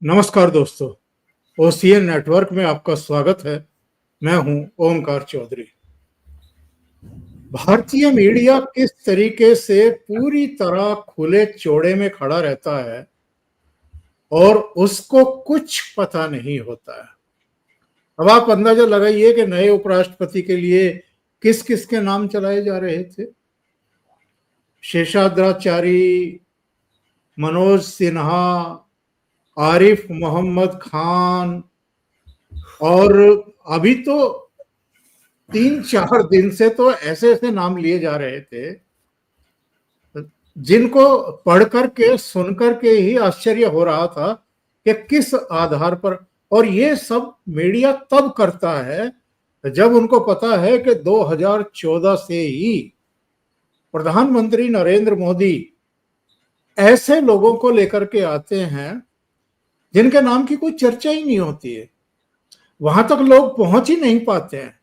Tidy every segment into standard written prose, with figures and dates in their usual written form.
नमस्कार दोस्तों, OCN network में आपका स्वागत है। मैं हूं ओमकार चौधरी। भारतीय मीडिया किस तरीके से पूरी तरह खुले चौड़े में खड़ा रहता है और उसको कुछ पता नहीं होता है। अब आप अंदाजा लगाइए कि नए उपराष्ट्रपति के लिए किस किस के नाम चलाए जा रहे थे। शेषाद्राचारी, मनोज सिन्हा, आरिफ मोहम्मद खान, और अभी तो 3-4 दिन से तो ऐसे ऐसे नाम लिए जा रहे थे जिनको पढ़ करके सुन करके ही आश्चर्य हो रहा था कि किस आधार पर। और ये सब मीडिया तब करता है जब उनको पता है कि 2014 से ही प्रधानमंत्री नरेंद्र मोदी ऐसे लोगों को लेकर के आते हैं जिनके नाम की कोई चर्चा ही नहीं होती है, वहां तक लोग पहुंच ही नहीं पाते हैं।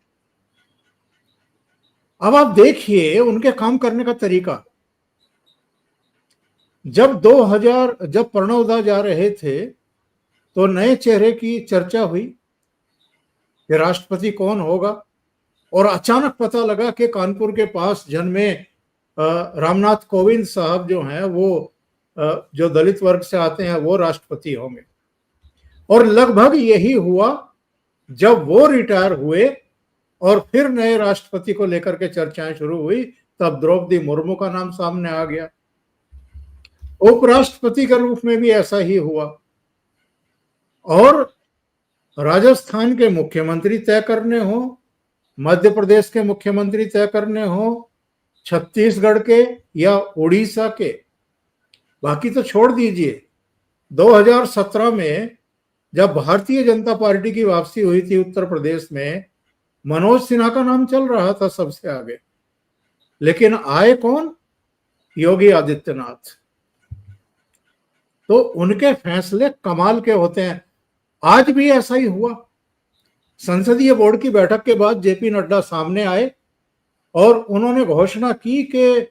अब आप देखिए उनके काम करने का तरीका। जब प्रणव दा जा रहे थे तो नए चेहरे की चर्चा हुई कि राष्ट्रपति कौन होगा, और अचानक पता लगा कि कानपुर के पास जन्मे रामनाथ कोविंद साहब जो हैं वो जो दलित वर्ग से आते हैं वो राष्ट्रपति होंगे। और लगभग यही हुआ। जब वो रिटायर हुए और फिर नए राष्ट्रपति को लेकर के चर्चाएं शुरू हुई, तब द्रौपदी मुर्मू का नाम सामने आ गया। उपराष्ट्रपति के रूप में भी ऐसा ही हुआ। और राजस्थान के मुख्यमंत्री तय करने हो, मध्य प्रदेश के मुख्यमंत्री तय करने हो, छत्तीसगढ़ के या उड़ीसा के, बाकी तो छोड़ दीजिए। 2017 में जब भारतीय जनता पार्टी की वापसी हुई थी उत्तर प्रदेश में, मनोज सिन्हा का नाम चल रहा था सबसे आगे, लेकिन आए कौन? योगी आदित्यनाथ। तो उनके फैसले कमाल के होते हैं। आज भी ऐसा ही हुआ। संसदीय बोर्ड की बैठक के बाद जेपी नड्डा सामने आए और उन्होंने घोषणा की कि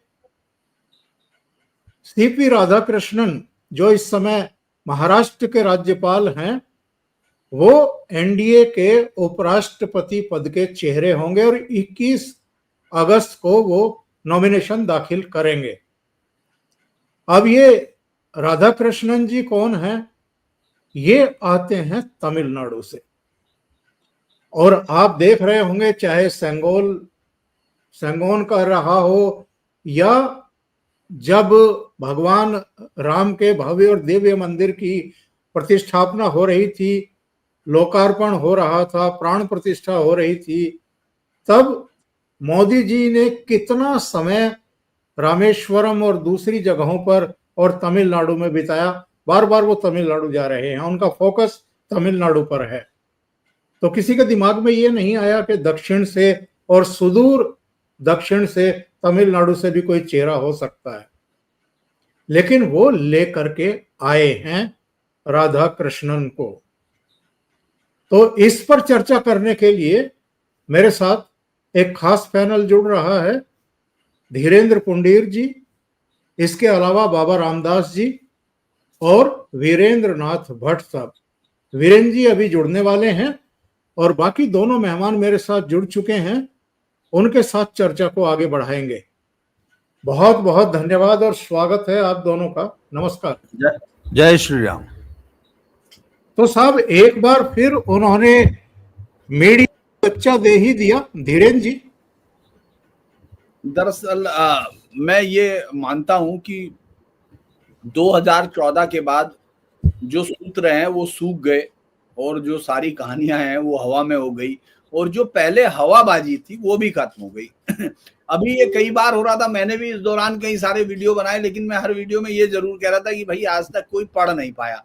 सीपी राधाकृष्णन, जो इस समय महाराष्ट्र के राज्यपाल हैं, वो एनडीए के उपराष्ट्रपति पद के चेहरे होंगे और 21 अगस्त को वो नॉमिनेशन दाखिल करेंगे। अब ये राधाकृष्णन जी कौन है? ये आते हैं तमिलनाडु से। और आप देख रहे होंगे, चाहे सेंगोन का रहा हो, या जब भगवान राम के भव्य और दिव्य मंदिर की प्रतिष्ठापना हो रही थी, लोकार्पण हो रहा था, प्राण प्रतिष्ठा हो रही थी, तब मोदी जी ने कितना समय रामेश्वरम और दूसरी जगहों पर और तमिलनाडु में बिताया। बार बार वो तमिलनाडु जा रहे हैं, उनका फोकस तमिलनाडु पर है। तो किसी के दिमाग में ये नहीं आया कि दक्षिण से और सुदूर दक्षिण से तमिलनाडु से भी कोई चेहरा हो सकता है। लेकिन वो लेकर के आए हैं राधा कृष्णन को। तो इस पर चर्चा करने के लिए मेरे साथ एक खास पैनल जुड़ रहा है। धीरेन्द्र पुंडीर जी, इसके अलावा बाबा रामदास जी और वीरेंद्र नाथ भट्ट साहब। वीरेंद्र जी अभी जुड़ने वाले हैं और बाकी दोनों मेहमान मेरे साथ जुड़ चुके हैं। उनके साथ चर्चा को आगे बढ़ाएंगे। बहुत बहुत धन्यवाद और स्वागत है आप दोनों का। नमस्कार। जय श्री राम। तो साहब, एक बार फिर उन्होंने मीडिया बच्चा दे ही दिया, धीरेन्द्र जी। दरअसल मैं ये मानता हूं कि 2014 के बाद जो सूत्र हैं वो सूख गए और जो सारी कहानियां हैं वो हवा में हो गई, और जो पहले हवाबाजी थी वो भी खत्म हो गई। अभी ये कई बार हो रहा था, मैंने भी इस दौरान कई सारे वीडियो बनाए, लेकिन मैं हर वीडियो में ये जरूर कह रहा था कि भाई आज तक कोई पढ़ नहीं पाया,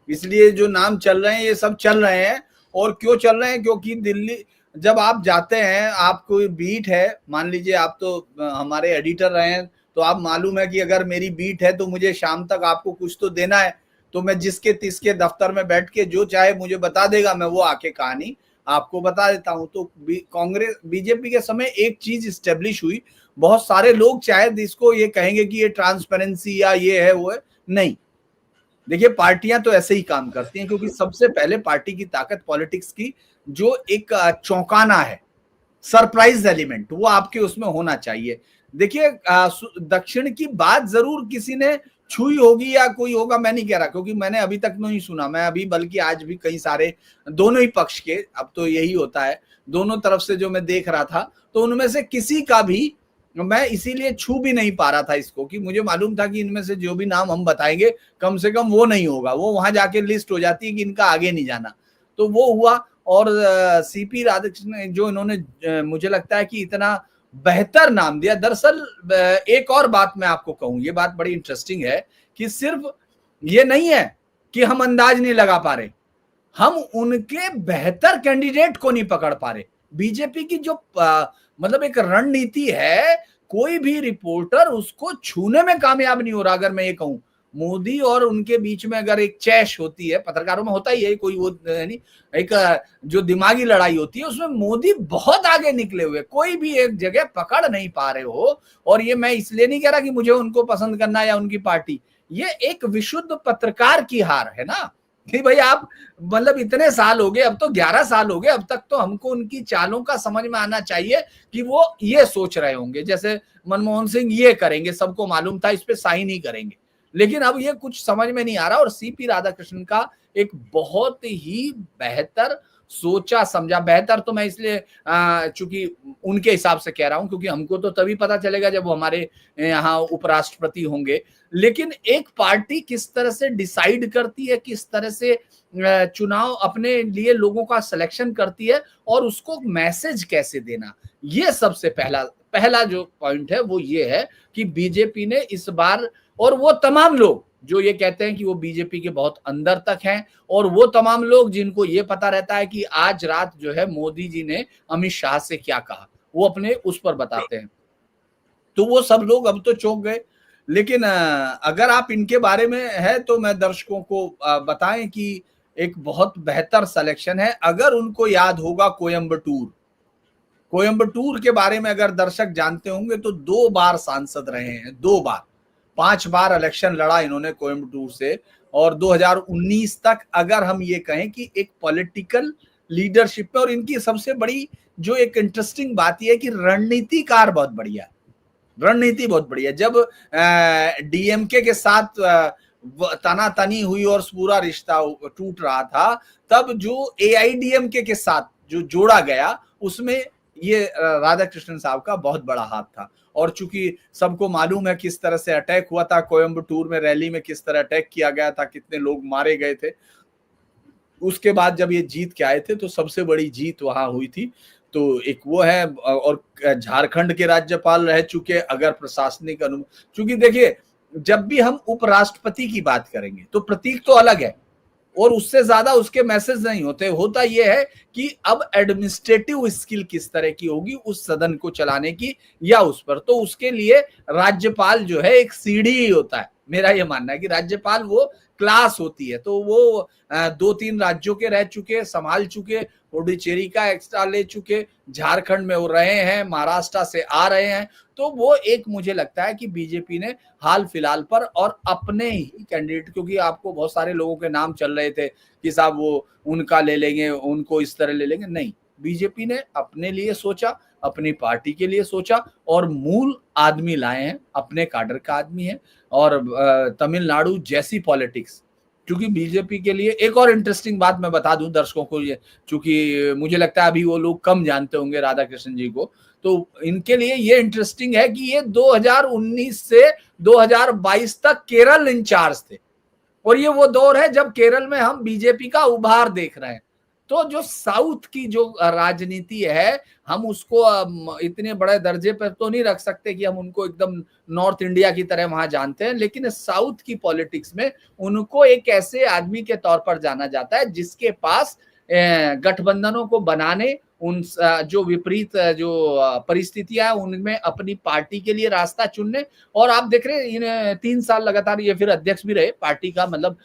इसलिए जो नाम चल रहे हैं ये सब चल रहे हैं। और क्यों चल रहे हैं? क्योंकि दिल्ली जब आप जाते हैं, आपको बीट है, मान लीजिए आप तो हमारे एडिटर रहे हैं, तो आप मालूम है कि अगर मेरी बीट है तो मुझे शाम तक आपको कुछ तो देना है, तो मैं जिसके तिसके दफ्तर में बैठ के जो चाहे मुझे बता देगा, मैं वो आके कहानी आपको बता देता हूं। तो कांग्रेस बीजेपी के समय एक चीज स्टेब्लिश हुई, बहुत सारे लोग शायद इसको ये कहेंगे कि ये ट्रांसपेरेंसी या ये है वो है, नहीं, देखिए पार्टियां तो ऐसे ही काम करती हैं, क्योंकि सबसे पहले पार्टी की ताकत पॉलिटिक्स की जो एक चौंकाना है, सरप्राइज एलिमेंट, वो आपके उसमें होना चाहिए। देखिए दक्षिण की बात जरूर किसी ने छुई होगी या कोई होगा, मैं नहीं कह रहा, क्योंकि मैंने अभी तक नहीं सुना। मैं अभी बल्कि आज भी कई सारे दोनों ही पक्ष के, अब तो यही होता है, दोनों तरफ से जो मैं देख रहा था, तो उनमें से किसी का भी मैं इसीलिए छू भी नहीं पा रहा था इसको, कि मुझे मालूम था कि इनमें से जो भी नाम हम बताएंगे कम से कम वो नहीं होगा, वो वहां जाके लिस्ट हो जाती है कि इनका आगे नहीं जाना। तो वो हुआ। और सीपी राधाकृष्णन जो इन्होंने मुझे लगता है कि इतना बेहतर नाम दिया। दरअसल एक और बात मैं आपको कहूं, ये बात बड़ी इंटरेस्टिंग है कि सिर्फ ये नहीं है कि हम अंदाज नहीं लगा पा रहे, हम उनके बेहतर कैंडिडेट को नहीं पकड़ पा रहे। बीजेपी की जो मतलब एक रणनीति है, कोई भी रिपोर्टर उसको छूने में कामयाब नहीं हो रहा। अगर मैं ये कहूं, मोदी और उनके बीच में अगर एक चैश होती है, पत्रकारों में होता ही है, कोई वो नहीं, एक जो दिमागी लड़ाई होती है, उसमें मोदी बहुत आगे निकले हुए, कोई भी एक जगह पकड़ नहीं पा रहे हो। और ये मैं इसलिए नहीं कह रहा कि मुझे उनको पसंद करना या उनकी पार्टी, ये एक विशुद्ध पत्रकार की हार है ना, कि भाई आप मतलब इतने साल हो गए, अब तो 11 साल हो गए, अब तक तो हमको उनकी चालों का समझ में आना चाहिए कि वो ये सोच रहे होंगे, जैसे मनमोहन सिंह ये करेंगे, सबको मालूम था, इस पे साइन ही करेंगे, लेकिन अब ये कुछ समझ में नहीं आ रहा। और सीपी राधाकृष्णन का एक बहुत ही बेहतर सोचा समझा, बेहतर तो मैं इसलिए चूंकि उनके हिसाब से कह रहा हूं, क्योंकि हमको तो तभी पता चलेगा जब वो हमारे यहाँ उपराष्ट्रपति होंगे, लेकिन एक पार्टी किस तरह से डिसाइड करती है, किस तरह से चुनाव अपने लिए लोगों का सिलेक्शन करती है, और उसको मैसेज कैसे देना, ये सबसे पहला पहला जो पॉइंट है वो ये है कि बीजेपी ने इस बार, और वो तमाम लोग जो ये कहते हैं कि वो बीजेपी के बहुत अंदर तक हैं, और वो तमाम लोग जिनको ये पता रहता है कि आज रात जो है मोदी जी ने अमित शाह से क्या कहा, वो अपने उस पर बताते हैं, तो वो सब लोग अब तो चौंक गए। लेकिन अगर आप इनके बारे में है तो मैं दर्शकों को बताएं कि एक बहुत बेहतर सिलेक्शन है। अगर उनको याद होगा कोयम्बटूर के बारे में अगर दर्शक जानते होंगे, तो 2 बार सांसद रहे हैं, 2 बार, 5 बार इलेक्शन लड़ा इन्होंने कोयम्बटूर से। और 2019 तक अगर हम ये कहें कि एक पॉलिटिकल लीडरशिप में, और इनकी सबसे बड़ी जो एक इंटरेस्टिंग बात यह है कि रणनीतिकार बहुत बढ़िया, रणनीति बहुत बढ़िया। जब डीएमके के साथ तनातनी हुई और पूरा रिश्ता टूट रहा था, तब जो एआईडीएमके के साथ जो जोड़ा गया, उसमें ये राधाकृष्णन साहब का बहुत बड़ा हाथ था। और चूंकि सबको मालूम है किस तरह से अटैक हुआ था कोयम्बटूर में, रैली में किस तरह अटैक किया गया था, कितने लोग मारे गए थे, उसके बाद जब ये जीत के आए थे तो सबसे बड़ी जीत वहां हुई थी। तो एक वो है, और झारखंड के राज्यपाल रह चुके। अगर प्रशासनिक चूंकि देखिए, जब भी हम उपराष्ट्रपति की बात करेंगे तो प्रतीक तो अलग है, और उससे ज्यादा उसके मैसेज नहीं होते। होता यह है कि अब एडमिनिस्ट्रेटिव स्किल किस तरह की होगी उस सदन को चलाने की, या उस पर, तो उसके लिए राज्यपाल जो है एक सीढ़ी ही होता है। मेरा यह मानना है कि राज्यपाल वो क्लास होती है। तो वो 2-3 राज्यों के रह चुके, संभाल चुके, पुडुचेरी का एक्स्ट्रा ले चुके, झारखंड में वो रहे हैं, महाराष्ट्र से आ रहे हैं। तो वो एक मुझे लगता है कि बीजेपी ने हाल फिलहाल पर, और अपने ही कैंडिडेट, क्योंकि आपको बहुत सारे लोगों के नाम चल रहे थे कि साहब वो उनका ले लेंगे, उनको इस तरह ले लेंगे, नहीं, बीजेपी ने अपने लिए सोचा, अपनी पार्टी के लिए सोचा, और मूल आदमी लाए हैं, अपने काडर का आदमी है। और तमिलनाडु जैसी पॉलिटिक्स, क्योंकि बीजेपी के लिए एक और इंटरेस्टिंग बात मैं बता दूं दर्शकों को, ये चूंकि मुझे लगता है अभी वो लोग कम जानते होंगे राधाकृष्णन जी को, तो इनके लिए ये इंटरेस्टिंग है कि ये 2019 से 2022 तक केरल इंचार्ज थे, और ये वो दौर है जब केरल में हम बीजेपी का उभार देख रहे हैं। तो जो साउथ की जो राजनीति है, हम उसको इतने बड़े दर्जे पर तो नहीं रख सकते कि हम उनको एकदम नॉर्थ इंडिया की तरह वहां जानते हैं, लेकिन साउथ की पॉलिटिक्स में उनको एक ऐसे आदमी के तौर पर जाना जाता है जिसके पास गठबंधनों को बनाने, उन जो विपरीत जो परिस्थितियां उनमें अपनी पार्टी के लिए रास्ता चुनने। और आप देख रहे हैं 3 साल लगातार ये फिर अध्यक्ष भी रहे पार्टी का, मतलब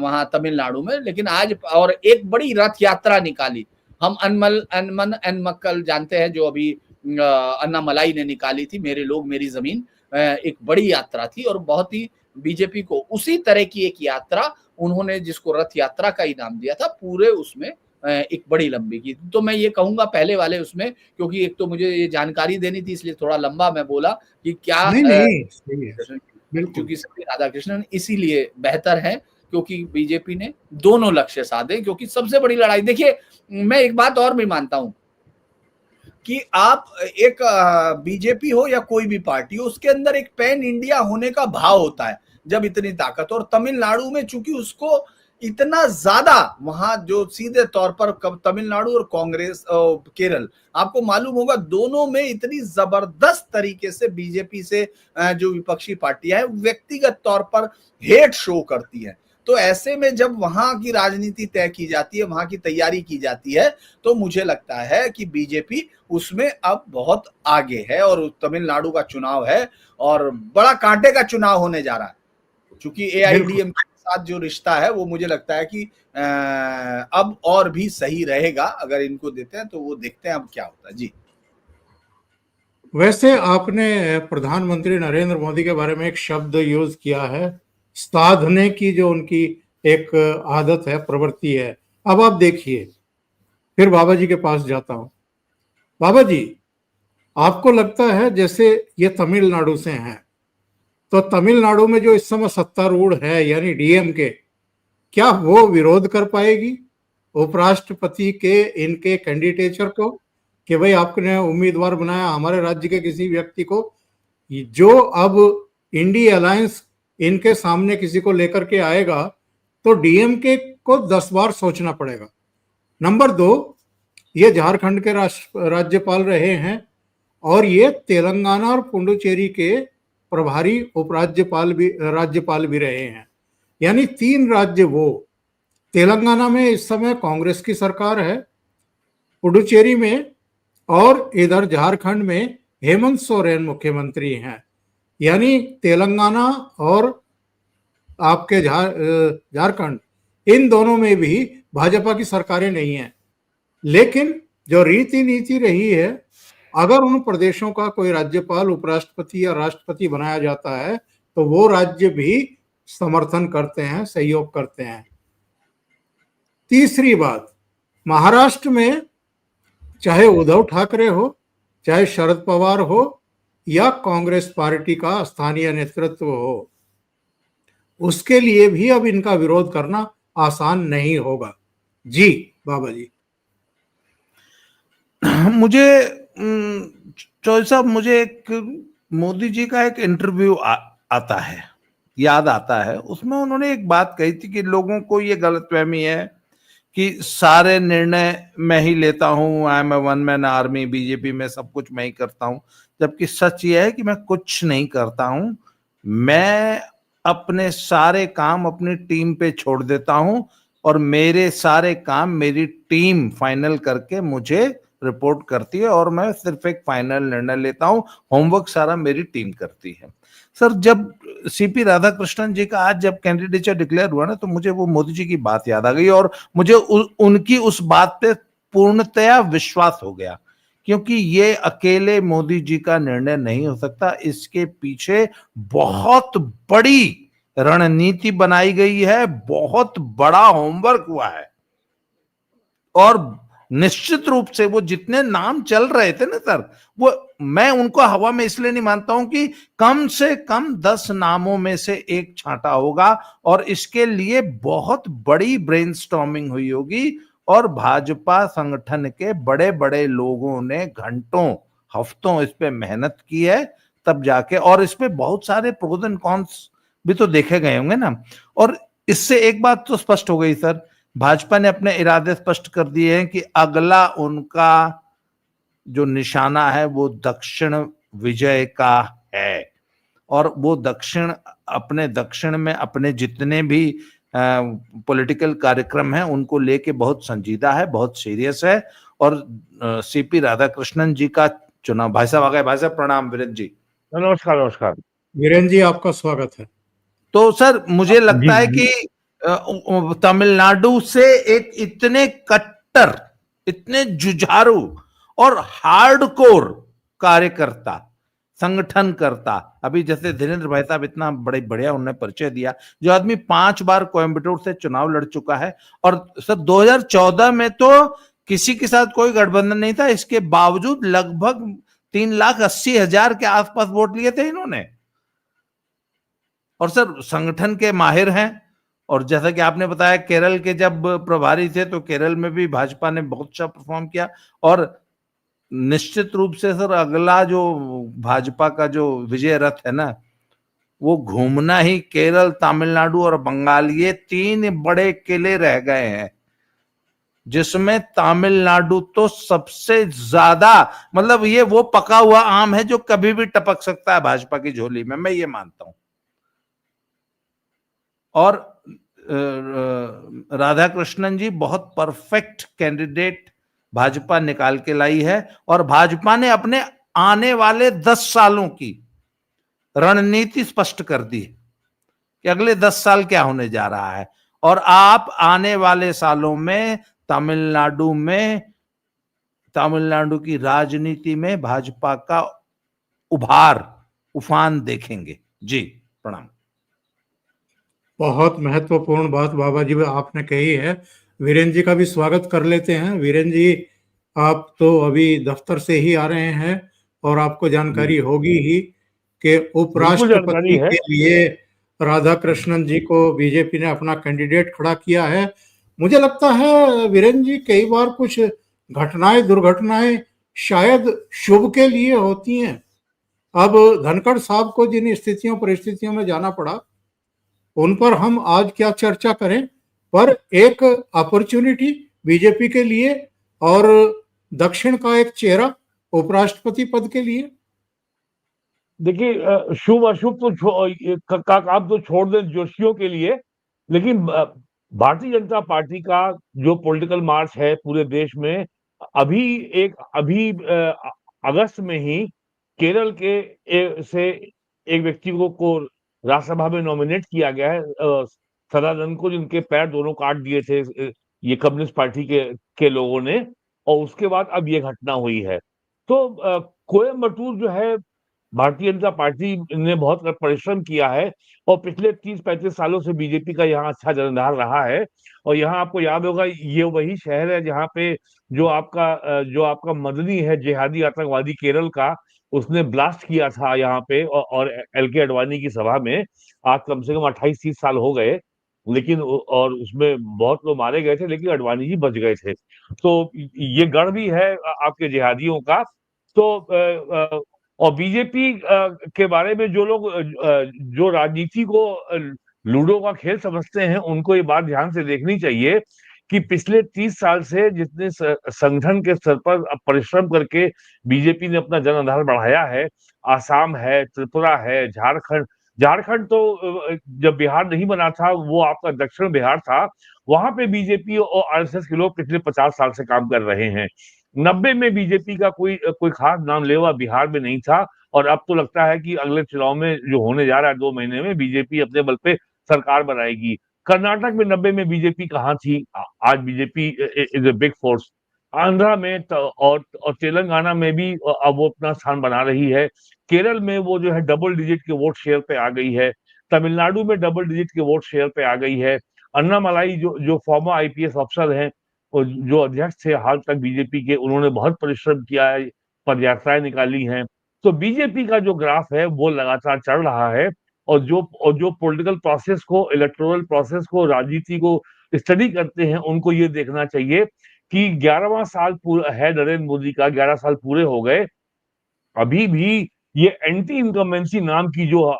वहां तमिलनाडु में। लेकिन आज और एक बड़ी रथ यात्रा निकाली, हम अनमक्कल जानते हैं, जो अभी अन्नामलाई ने निकाली थी, मेरे लोग मेरी जमीन, एक बड़ी यात्रा थी और बहुत ही बीजेपी को उसी तरह की एक यात्रा उन्होंने, जिसको रथ यात्रा का इनाम दिया था, पूरे उसमें एक बड़ी लंबी की। तो मैं ये कहूंगा पहले वाले उसमें, क्योंकि एक तो मुझे ये जानकारी देनी थी इसलिए थोड़ा लंबा मैं बोला कि क्या नहीं नहीं, सही है, बिल्कुल। क्योंकि सीपी राधाकृष्णन इसीलिए बेहतर है क्योंकि बीजेपी ने दोनों लक्ष्य साधे। क्योंकि सबसे बड़ी लड़ाई देखिए, मैं एक बात और भी मानता हूं कि आप एक बीजेपी हो या कोई भी पार्टी हो, उसके अंदर एक पैन इंडिया होने का भाव होता है जब इतनी ताकत। और तमिलनाडु में चूंकि उसको इतना ज्यादा, वहां जो सीधे तौर पर तमिलनाडु और कांग्रेस केरल, आपको मालूम होगा दोनों में इतनी जबरदस्त तरीके से बीजेपी से जो विपक्षी पार्टियां हैं व्यक्तिगत तौर पर हेट शो करती है। तो ऐसे में जब वहां की राजनीति तय की जाती है, वहां की तैयारी की जाती है, तो मुझे लगता है कि बीजेपी उसमें अब बहुत आगे है। और तमिलनाडु का चुनाव है और बड़ा कांटे का चुनाव होने जा रहा है, क्योंकि एआईडीएम के साथ जो रिश्ता है वो मुझे लगता है कि अब और भी सही रहेगा अगर इनको देते हैं। तो वो देखते हैं अब क्या होता है जी। वैसे आपने प्रधानमंत्री नरेंद्र मोदी के बारे में एक शब्द यूज किया है, साधने की जो उनकी एक आदत है, प्रवृत्ति है। अब आप देखिए, फिर बाबा जी के पास जाता हूं। बाबा जी, आपको लगता है जैसे ये तमिलनाडु से हैं, तो तमिलनाडु में जो इस समय सत्तारूढ़ है यानी डीएमके, क्या वो विरोध कर पाएगी उपराष्ट्रपति के इनके कैंडिडेचर को कि भाई आपने उम्मीदवार बनाया हमारे राज्य के किसी व्यक्ति को, जो अब इंडी अलायंस इनके सामने किसी को लेकर के आएगा तो डीएमके को 10 बार सोचना पड़ेगा। नंबर 2, ये झारखंड के राज्यपाल रहे हैं और ये तेलंगाना और पुडुचेरी के प्रभारी राज्यपाल भी रहे हैं, यानी 3 राज्य वो। तेलंगाना में इस समय कांग्रेस की सरकार है, पुडुचेरी में और इधर झारखंड में हेमंत सोरेन मुख्यमंत्री हैं। यानी तेलंगाना और आपके झारखंड, इन दोनों में भी भाजपा की सरकारें नहीं हैं। लेकिन जो रीति नीति रही है, अगर उन प्रदेशों का कोई राज्यपाल, उपराष्ट्रपति या राष्ट्रपति बनाया जाता है तो वो राज्य भी समर्थन करते हैं, सहयोग करते हैं। तीसरी बात, महाराष्ट्र में चाहे उद्धव ठाकरे हो, चाहे शरद पवार हो या कांग्रेस पार्टी का स्थानीय नेतृत्व हो, उसके लिए भी अब इनका विरोध करना आसान नहीं होगा। जी बाबा जी। मुझे चौधरी साहब, मुझे एक मोदी जी का एक इंटरव्यू आता है, याद आता है। उसमें उन्होंने एक बात कही थी कि लोगों को ये गलतफहमी है कि सारे निर्णय मैं ही लेता हूं, I am a one man army, BJP में सब कुछ मैं ही करता हूं। जबकि सच ये है कि मैं कुछ नहीं करता हूं, मैं अपने सारे काम अपनी टीम पे छोड़ देता हूं और मेरे सारे काम मेरी टीम फाइनल करके मुझे रिपोर्ट करती है और मैं सिर्फ एक फाइनल निर्णय लेता हूं, होमवर्क सारा मेरी टीम करती है। सर, जब सीपी राधाकृष्णन जी का आज जब कैंडिडेचर डिक्लेयर हुआ ना, तो मुझे वो मोदी जी की बात याद आ गई और मुझे उनकी उस बात पे पूर्णतया विश्वास हो गया, क्योंकि ये अकेले मोदी जी का निर्णय नहीं हो सकता। इसके पीछे बहुत बड़ी रणनीति बनाई गई है, बहुत बड़ा होमवर्क हुआ है। और निश्चित रूप से वो जितने नाम चल रहे थे ना सर, वो मैं उनको हवा में इसलिए नहीं मानता हूं कि कम से कम 10 नामों में से एक छांटा होगा और इसके लिए बहुत बड़ी ब्रेनस्टॉर्मिंग हुई होगी और भाजपा संगठन के बड़े बड़े लोगों ने घंटों हफ्तों इस पे मेहनत की है, तब जाके। और इस पे बहुत सारे प्रोज एंड कॉन्स भी तो देखे गए होंगे ना। और इससे एक बात तो स्पष्ट हो गई सर, भाजपा ने अपने इरादे स्पष्ट कर दिए हैं कि अगला उनका जो निशाना है वो दक्षिण विजय का है। और वो दक्षिण में अपने जितने भी पॉलिटिकल कार्यक्रम हैं उनको लेके बहुत संजीदा है, बहुत सीरियस है। और सीपी राधाकृष्णन जी का चुनाव, भाई साहब आ गए। भाई साहब प्रणाम। वीरेंद्र जी नमस्कार। नमस्कार वीरेंद्र जी, आपका स्वागत है। तो सर, मुझे लगता है कि तमिलनाडु से एक इतने कट्टर, इतने जुझारू और हार्डकोर कार्यकर्ता संगठनकर्ता। अभी जैसे धीरेन्द्र भाई साहब इतना बड़े बढ़िया उन्होंने परिचय दिया, जो आदमी 5 बार कोयम्बटूर से चुनाव लड़ चुका है, और सर 2014 में तो किसी के साथ कोई गठबंधन नहीं था, इसके बावजूद लगभग 3,80,000 के आसपास वोट लिए थे इन्होंने। और सर संगठन के माहिर हैं, और जैसा कि आपने बताया केरल के जब प्रभारी थे तो केरल में भी भाजपा ने बहुत अच्छा परफॉर्म किया। और निश्चित रूप से सर अगला जो भाजपा का जो विजय रथ है ना, वो घूमना ही केरल, तमिलनाडु और बंगाल, ये 3 बड़े किले रह गए हैं, जिसमें तमिलनाडु तो सबसे ज्यादा, मतलब ये वो पका हुआ आम है जो कभी भी टपक सकता है भाजपा की झोली में, मैं ये मानता हूं। और राधा कृष्णन जी बहुत परफेक्ट कैंडिडेट भाजपा निकाल के लाई है, और भाजपा ने अपने आने वाले 10 सालों की रणनीति स्पष्ट कर दी कि अगले 10 साल क्या होने जा रहा है। और आप आने वाले सालों में तमिलनाडु की राजनीति में भाजपा का उफान देखेंगे। जी प्रणाम। बहुत महत्वपूर्ण बात बाबा जी आपने कही है। वीरेंद्र जी का भी स्वागत कर लेते हैं। वीरेंद्र जी, आप तो अभी दफ्तर से ही आ रहे हैं और आपको जानकारी होगी ही कि उपराष्ट्रपति के लिए राधा कृष्णन जी को बीजेपी ने अपना कैंडिडेट खड़ा किया है। मुझे लगता है वीरेंद्र जी, कई बार कुछ घटनाएं, दुर्घटनाएं शायद शुभ के लिए होती हैं। अब धनखड़ साहब को जिन स्थितियों परिस्थितियों में जाना पड़ा, उन पर हम आज क्या चर्चा करें, पर एक अपॉर्चुनिटी बीजेपी के लिए और दक्षिण का एक चेहरा उपराष्ट्रपति पद के लिए। देखिए, शुभ अशुभ तो आप तो छोड़ दें जोशियों के लिए, लेकिन भारतीय जनता पार्टी का जो पॉलिटिकल मार्च है पूरे देश में, अभी अगस्त में ही केरल से एक व्यक्ति को राज्यसभा में नॉमिनेट किया गया है, सदानंद को, जिनके पैर दोनों काट दिए थे ये कम्युनिस्ट पार्टी के लोगों ने, और उसके बाद अब ये घटना हुई है। तो कोयम्बटूर जो है, भारतीय जनता पार्टी ने बहुत परिश्रम किया है, और पिछले 30-35 सालों से बीजेपी का यहाँ अच्छा जनाधार रहा है। और यहाँ आपको याद होगा, ये वही शहर है जहाँ पे जो आपका मदनी है, जिहादी आतंकवादी केरल का, उसने ब्लास्ट किया था यहाँ पे, और एल.के. आडवाणी की सभा में। आज कम से कम 28-30 साल हो गए, लेकिन और उसमें बहुत लोग मारे गए थे, लेकिन आडवाणी जी बच गए थे। तो ये गढ़ भी है आपके जिहादियों का। तो और बीजेपी के बारे में जो लोग जो राजनीति को लूडो का खेल समझते हैं, उनको ये बात ध्यान से देखनी चाहिए कि पिछले 30 साल से जितने संगठन के स्तर पर परिश्रम करके बीजेपी ने अपना जनाधार बढ़ाया है, आसाम है, त्रिपुरा है, झारखंड तो जब बिहार नहीं बना था, वो आपका दक्षिण बिहार था, वहां पे बीजेपी और आरएसएस के लोग पिछले 50 साल से काम कर रहे हैं। 90 में बीजेपी का कोई खास नाम लेवा बिहार में नहीं था, और अब तो लगता है कि अगले चुनाव में जो होने जा रहा है 2 महीने में, बीजेपी अपने बल पे सरकार बनाएगी। कर्नाटक में 90 में बीजेपी कहाँ थी? आज BJP is a big force. Andhra में और तेलंगाना में भी अब वो अपना स्थान बना रही है। केरल में वो जो है डबल डिजिट के वोट शेयर पे आ गई है। तमिलनाडु में डबल डिजिट के वोट शेयर पे आ गई है। अन्नामलाई जो फॉर्मर आईपीएस अफसर हैं, जो अध्यक्ष थे हाल तक बीजेपी के, उन्होंने बहुत परिश्रम किया है, पदयात्राएं निकाली हैं। तो बीजेपी का जो ग्राफ है वो लगातार चढ़ रहा है, और जो पॉलिटिकल प्रोसेस को, इलेक्टोरल प्रोसेस को, राजनीति को स्टडी करते हैं, उनको ये देखना चाहिए कि 11वां साल पूरा है नरेंद्र मोदी का, 11 साल पूरे हो गए, अभी भी ये एंटी इनकम्बेंसी नाम की जो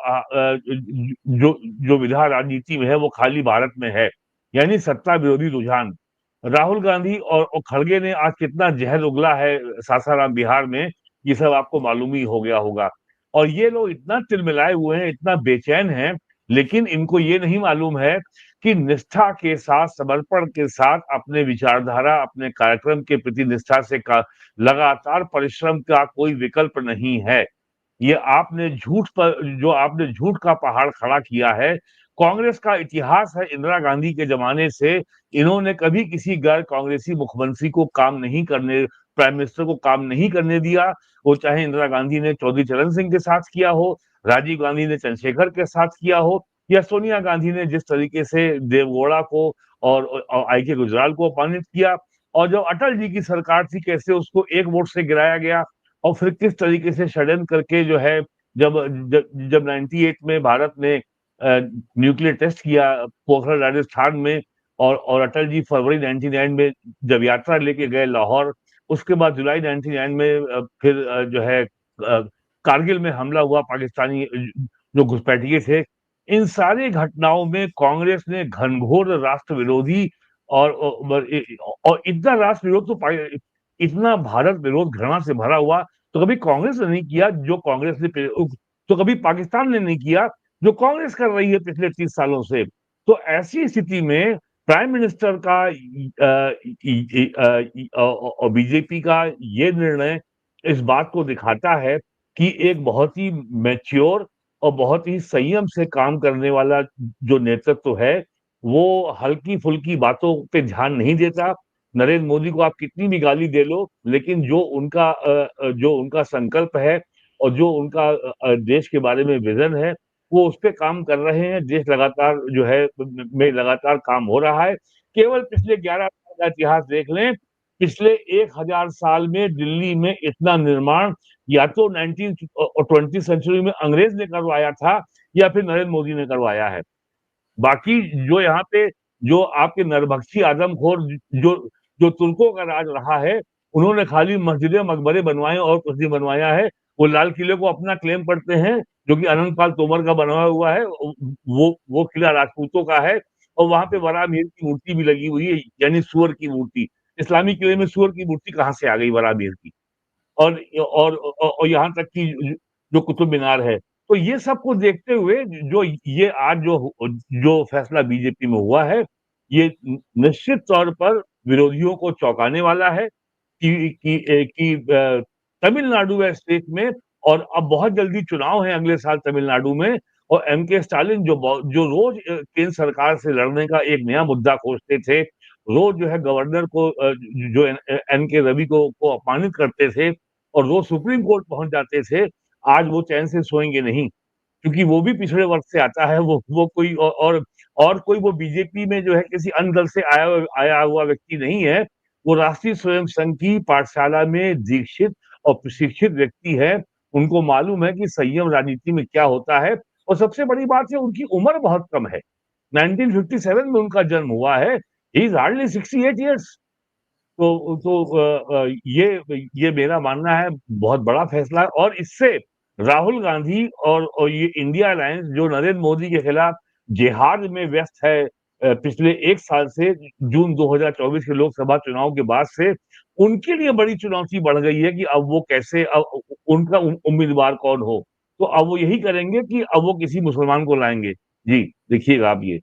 विधा राजनीति में है, वो खाली भारत में है, यानी सत्ता विरोधी रुझान। राहुल गांधी और खड़गे ने आज कितना जहर उगला है सासाराम बिहार में, ये सब आपको मालूम ही हो गया होगा। और ये लोग इतना तिलमिलाए हुए हैं, इतना बेचैन हैं, लेकिन इनको ये नहीं मालूम है कि निष्ठा के साथ, समर्पण के साथ, अपने विचारधारा, अपने कार्यक्रम के प्रति निष्ठा से लगातार परिश्रम का कोई विकल्प नहीं है। ये आपने झूठ का पहाड़ खड़ा किया है। कांग्रेस का इतिहास है, इंदिरा गांधी के जमाने से इन्होंने कभी किसी गैर कांग्रेसी मुख्यमंत्री को काम नहीं करने प्राइम मिनिस्टर को काम नहीं करने दिया, वो चाहे इंदिरा गांधी ने चौधरी चरण सिंह के साथ किया हो, राजीव गांधी ने चंद्रशेखर के साथ किया हो, या सोनिया गांधी ने जिस तरीके से देवगौड़ा को और आई के गुजराल को अपमानित किया, और जो अटल जी की सरकार थी कैसे उसको एक वोट से गिराया गया, और फिर किस तरीके से षड्यंत्र करके जो है जब जब 98 में भारत ने न्यूक्लियर टेस्ट किया पोखरण राजस्थान में, और अटल जी फरवरी 99 में जब यात्रा लेके गए लाहौर, उसके बाद जुलाई 99 में फिर जो है कारगिल में हमला हुआ पाकिस्तानी जो घुसपैठिए थे, इन सारी घटनाओं में कांग्रेस ने घनघोर राष्ट्र विरोधी और इतना राष्ट्र विरोध तो इतना भारत विरोध घृणा से भरा हुआ तो कभी कांग्रेस ने नहीं किया जो कांग्रेस ने, तो कभी पाकिस्तान ने नहीं किया जो कांग्रेस कर रही है पिछले 30 सालों से। तो ऐसी स्थिति में प्राइम मिनिस्टर का और बीजेपी का ये निर्णय इस बात को दिखाता है कि एक बहुत ही मैच्योर और बहुत ही संयम से काम करने वाला जो नेतृत्व है वो हल्की फुल्की बातों पे ध्यान नहीं देता। नरेंद्र मोदी को आप कितनी भी गाली दे लो, लेकिन जो उनका संकल्प है और जो उनका देश के बारे में विजन है वो उस पे काम कर रहे हैं। देश लगातार जो है में लगातार काम हो रहा है। केवल पिछले 11 साल का इतिहास देख लें, पिछले 1000 साल में दिल्ली में इतना निर्माण या तो 19 और 20th सेंचुरी में अंग्रेज ने करवाया था या फिर नरेंद्र मोदी ने करवाया है। बाकी जो यहाँ पे जो आपके नरभक्षी आदमखोर जो जो तुर्कों का राज रहा है, उन्होंने खाली मस्जिदें मकबरे बनवाए और कुछ नहीं बनवाया है। वो लाल किले को अपना क्लेम करते हैं जो कि अनंतपाल तोमर का बनवाया हुआ है, वो किला राजपूतों का है और वहां पे वराह मीर की मूर्ति भी लगी हुई है, यानी सुअर की मूर्ति। इस्लामी किले में सुअर की मूर्ति कहाँ से आ गई वराह मीर की? और यहाँ तक कि जो कुतुब मीनार है। तो ये सब को देखते हुए जो ये आज जो फैसला बीजेपी में हुआ है, ये निश्चित तौर पर विरोधियों को चौंकाने वाला है कि तमिलनाडु है स्टेट में, और अब बहुत जल्दी चुनाव है अगले साल तमिलनाडु में, और एम.के. स्टालिन जो रोज केंद्र सरकार से लड़ने का एक नया मुद्दा खोजते थे, रोज जो है गवर्नर को जो एन.के. रवि को अपमानित करते थे और रोज सुप्रीम कोर्ट पहुंच जाते थे, आज वो चैन से सोएंगे नहीं, क्योंकि वो भी पिछड़े वर्ग से आता है। वो कोई और कोई वो बीजेपी में जो है किसी अन्य दल से आया हुआ व्यक्ति नहीं है। वो राष्ट्रीय स्वयं संघ की पाठशाला में दीक्षित और प्रशिक्षित व्यक्ति है। उनको मालूम है कि संयम राजनीति में क्या होता है, और सबसे बड़ी बात है उनकी उम्र बहुत कम है। 1957 में उनका जन्म हुआ है। He is hardly 68 years. तो ये मेरा मानना है बहुत बड़ा फैसला है, और इससे राहुल गांधी और ये इंडिया अलायंस जो नरेंद्र मोदी के खिलाफ जिहाद में व्यस्त है पिछले 1 साल से, जून 2024 के लोकसभा चुनाव के बाद से, उनके लिए बड़ी चुनौती बढ़ गई है कि अब वो कैसे उनका उम्मीदवार कौन हो। तो अब वो यही करेंगे कि अब वो किसी मुसलमान को लाएंगे। जी देखिएगा आप ये।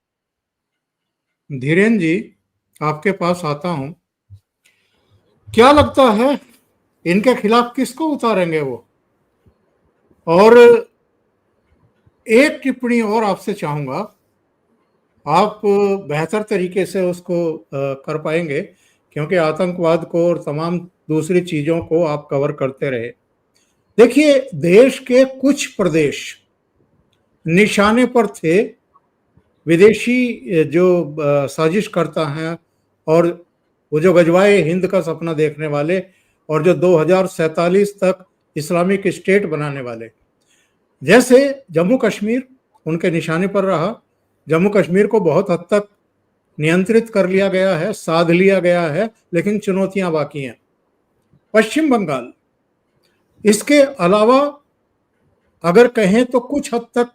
धीरेन्द्र जी, आपके पास आता हूं, क्या लगता है इनके खिलाफ किसको उतारेंगे वो? और एक टिप्पणी और आपसे चाहूंगा, आप बेहतर तरीके से उसको कर पाएंगे क्योंकि आतंकवाद को और तमाम दूसरी चीजों को आप कवर करते रहे। देखिए, देश के कुछ प्रदेश निशाने पर थे विदेशी जो साजिश करता हैं और वो जो गजवाए हिंद का सपना देखने वाले और जो 2047 तक इस्लामिक स्टेट बनाने वाले। जैसे जम्मू कश्मीर उनके निशाने पर रहा। जम्मू कश्मीर को बहुत हद तक नियंत्रित कर लिया गया है, साध लिया गया है, लेकिन चुनौतियां बाकी हैं। पश्चिम बंगाल, इसके अलावा अगर कहें तो कुछ हद तक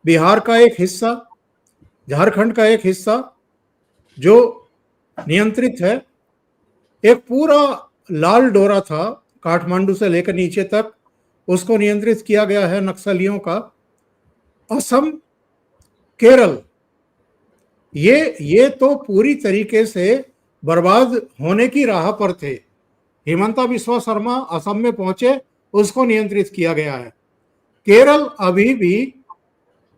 बिहार का एक हिस्सा, झारखंड का एक हिस्सा जो नियंत्रित है। एक पूरा लाल डोरा था काठमांडू से लेकर नीचे तक, उसको नियंत्रित किया गया है नक्सलियों का। असम, केरल, ये तो पूरी तरीके से बर्बाद होने की राह पर थे। हिमंता बिस्वा शर्मा असम में पहुंचे, उसको नियंत्रित किया गया है। केरल अभी भी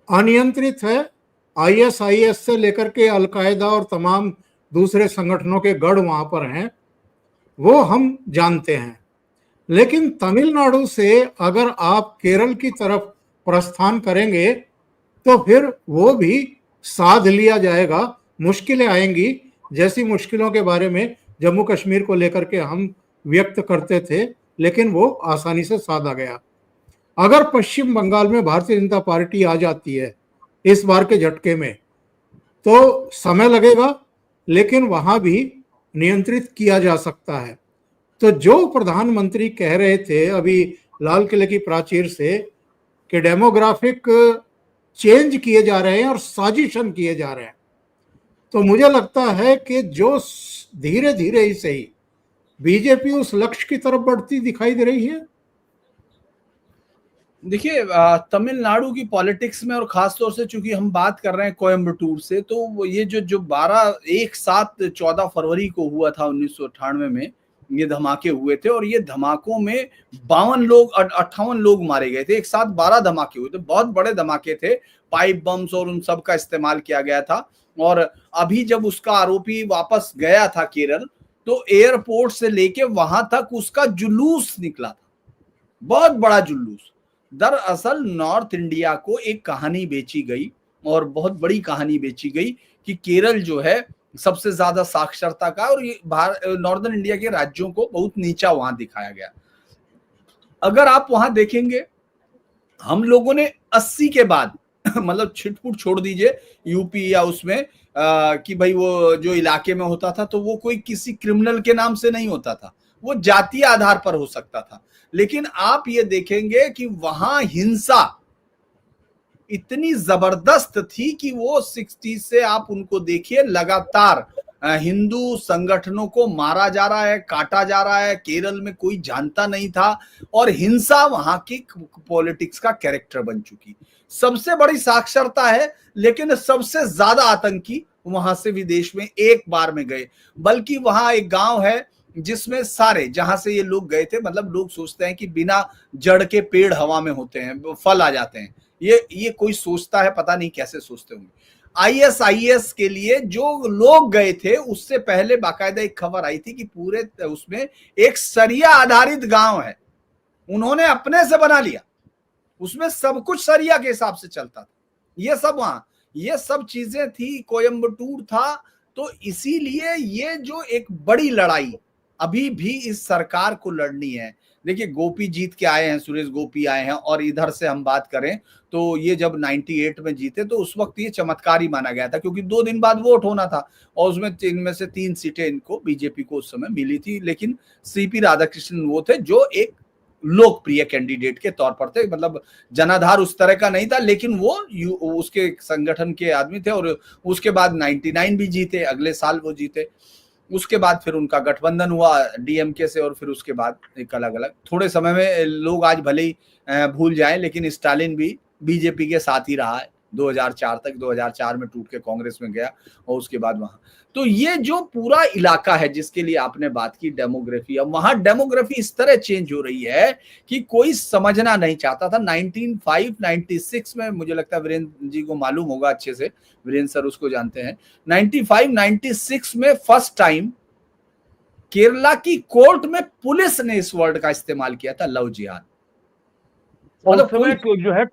अनियंत्रित है। ISIS से लेकर के अलकायदा और तमाम दूसरे संगठनों के गढ़ वहां पर हैं। वो हम जानते हैं। लेकिन तमिलनाडु से अगर आप केरल की तरफ प्रस्थान करेंगे तो फिर वो भी साध लिया जाएगा। मुश्किलें आएंगी, जैसी मुश्किलों के बारे में जम्मू कश्मीर को लेकर के हम व्यक्त करते थे, लेकिन वो आसानी से साधा गया। अगर पश्चिम बंगाल में भारतीय जनता पार्टी आ जाती है इस बार के झटके में, तो समय लगेगा, लेकिन वहां भी नियंत्रित किया जा सकता है। तो जो प्रधानमंत्री कह रहे थे अभी लाल किले की प्राचीर से कि डेमोग्राफिक चेंज किए जा रहे हैं और साजिशन किए जा रहे हैं, तो मुझे लगता है कि जो धीरे धीरे ही सही बीजेपी उस लक्ष्य की तरफ बढ़ती दिखाई दे रही है। देखिए, तमिलनाडु की पॉलिटिक्स में और खासतौर से चूंकि हम बात कर रहे हैं कोयम्बटूर से, तो ये जो 14 फरवरी को हुआ था 1998 में, ये धमाके हुए थे और ये धमाकों में 58 लोग मारे गए थे। एक साथ 12 धमाके हुए थे, बहुत बड़े धमाके थे, पाइप बम्स और उन सब का इस्तेमाल किया गया था। और अभी जब उसका आरोपी वापस गया था केरल, तो एयरपोर्ट से लेके वहां तक उसका जुलूस निकला था, बहुत बड़ा जुलूस। दरअसल नॉर्थ इंडिया को एक कहानी बेची गई और बहुत बड़ी कहानी बेची गई कि केरल जो है सबसे ज्यादा साक्षरता का, और ये नॉर्दर्न इंडिया के राज्यों को बहुत नीचा वहां दिखाया गया। अगर आप वहां देखेंगे, हम लोगों ने 80 के बाद मतलब छिटपुट छोड़ दीजिए यूपी या उसमें कि भाई वो जो इलाके में होता था तो वो कोई किसी क्रिमिनल के नाम से नहीं होता था, वो जातीय आधार पर हो सकता था। लेकिन आप ये देखेंगे कि वहां हिंसा इतनी जबरदस्त थी कि वो 60 से आप उनको देखिए, लगातार हिंदू संगठनों को मारा जा रहा है, काटा जा रहा है। केरल में कोई जानता नहीं था और हिंसा वहां की पॉलिटिक्स का कैरेक्टर बन चुकी। सबसे बड़ी साक्षरता है, लेकिन सबसे ज्यादा आतंकी वहां से विदेश में एक बार में गए। बल्कि वहां एक गांव है जिसमें सारे, जहां से ये लोग गए थे, मतलब लोग सोचते हैं कि बिना जड़ के पेड़ हवा में होते हैं, फल आ जाते हैं। ये कोई सोचता है, पता नहीं कैसे सोचते होंगे। ISIS के लिए जो लोग गए थे, उससे पहले बाकायदा एक खबर आई थी कि पूरे उसमें एक सरिया आधारित गांव है, उन्होंने अपने से बना लिया, उसमें सब कुछ सरिया के हिसाब से चलता था। ये सब वहां, ये सब चीजें थी, कोयम्बटूर था। तो इसीलिए ये जो एक बड़ी लड़ाई अभी भी इस सरकार को लड़नी है। देखिए, गोपी जीत के आए हैं, सुरेश गोपी आए हैं, और इधर से हम बात करें तो ये जब 98 में जीते तो उस वक्त ये चमत्कार ही माना गया था, क्योंकि 2 दिन बाद वोट होना था और उसमें इनमें से 3 सीटें इनको, बीजेपी को उस समय मिली थी। लेकिन CP राधाकृष्णन वो थे जो एक लोकप्रिय कैंडिडेट के तौर पर थे, मतलब जनाधार उस तरह का नहीं था, लेकिन वो उसके संगठन के आदमी थे। और उसके बाद 99 भी जीते, अगले साल वो जीते। उसके बाद फिर उनका गठबंधन हुआ DMK से, और फिर उसके बाद एक अलग अलग, थोड़े समय में लोग आज भले ही भूल जाएं, लेकिन स्टालिन भी बीजेपी के साथ ही रहा है 2004 तक। 2004 में टूट के कांग्रेस में गया और उसके बाद वहां। तो ये जो पूरा इलाका है जिसके लिए आपने बात की, डेमोग्राफी, अब वहां डेमोग्राफी इस तरह चेंज हो रही है कि कोई समझना नहीं चाहता था। 1996 में, मुझे लगता है वीरेंद्र जी को मालूम होगा अच्छे से, वीरेंद्र सर उसको जानते हैं, 95-96 में फर्स्ट टाइम केरला की कोर्ट में पुलिस ने इस वर्ड का इस्तेमाल किया था, लव जिहाद। उस समय जो है,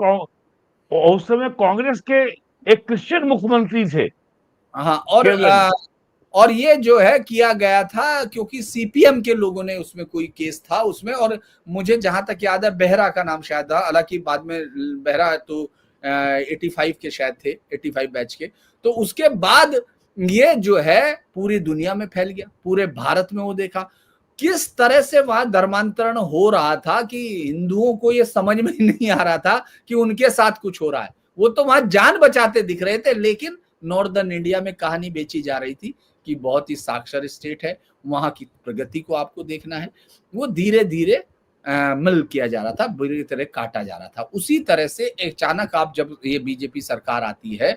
उस समय कांग्रेस के एक क्रिश्चियन मुख्यमंत्री थे। हाँ, और ये जो है किया गया था क्योंकि CPM के लोगों ने, उसमें कोई केस था उसमें, और मुझे जहां तक याद है बेहरा का नाम शायद था, हालांकि बाद में बेहरा तो 85 के शायद थे, 85 बैच के। तो उसके बाद ये जो है पूरी दुनिया में फैल गया, पूरे भारत में वो देखा किस तरह से वहां धर्मांतरण हो रहा था कि हिंदुओं को ये समझ में नहीं आ रहा था कि उनके साथ कुछ हो रहा है। वो तो वहां जान बचाते दिख रहे थे, लेकिन नॉर्दर्न इंडिया में कहानी बेची जा रही थी कि बहुत ही साक्षर स्टेट है, वहां की प्रगति को आपको देखना है। वो धीरे धीरे मिल किया जा रहा था, बुरी तरह काटा जा रहा था। उसी तरह से अचानक आप जब ये बीजेपी सरकार आती है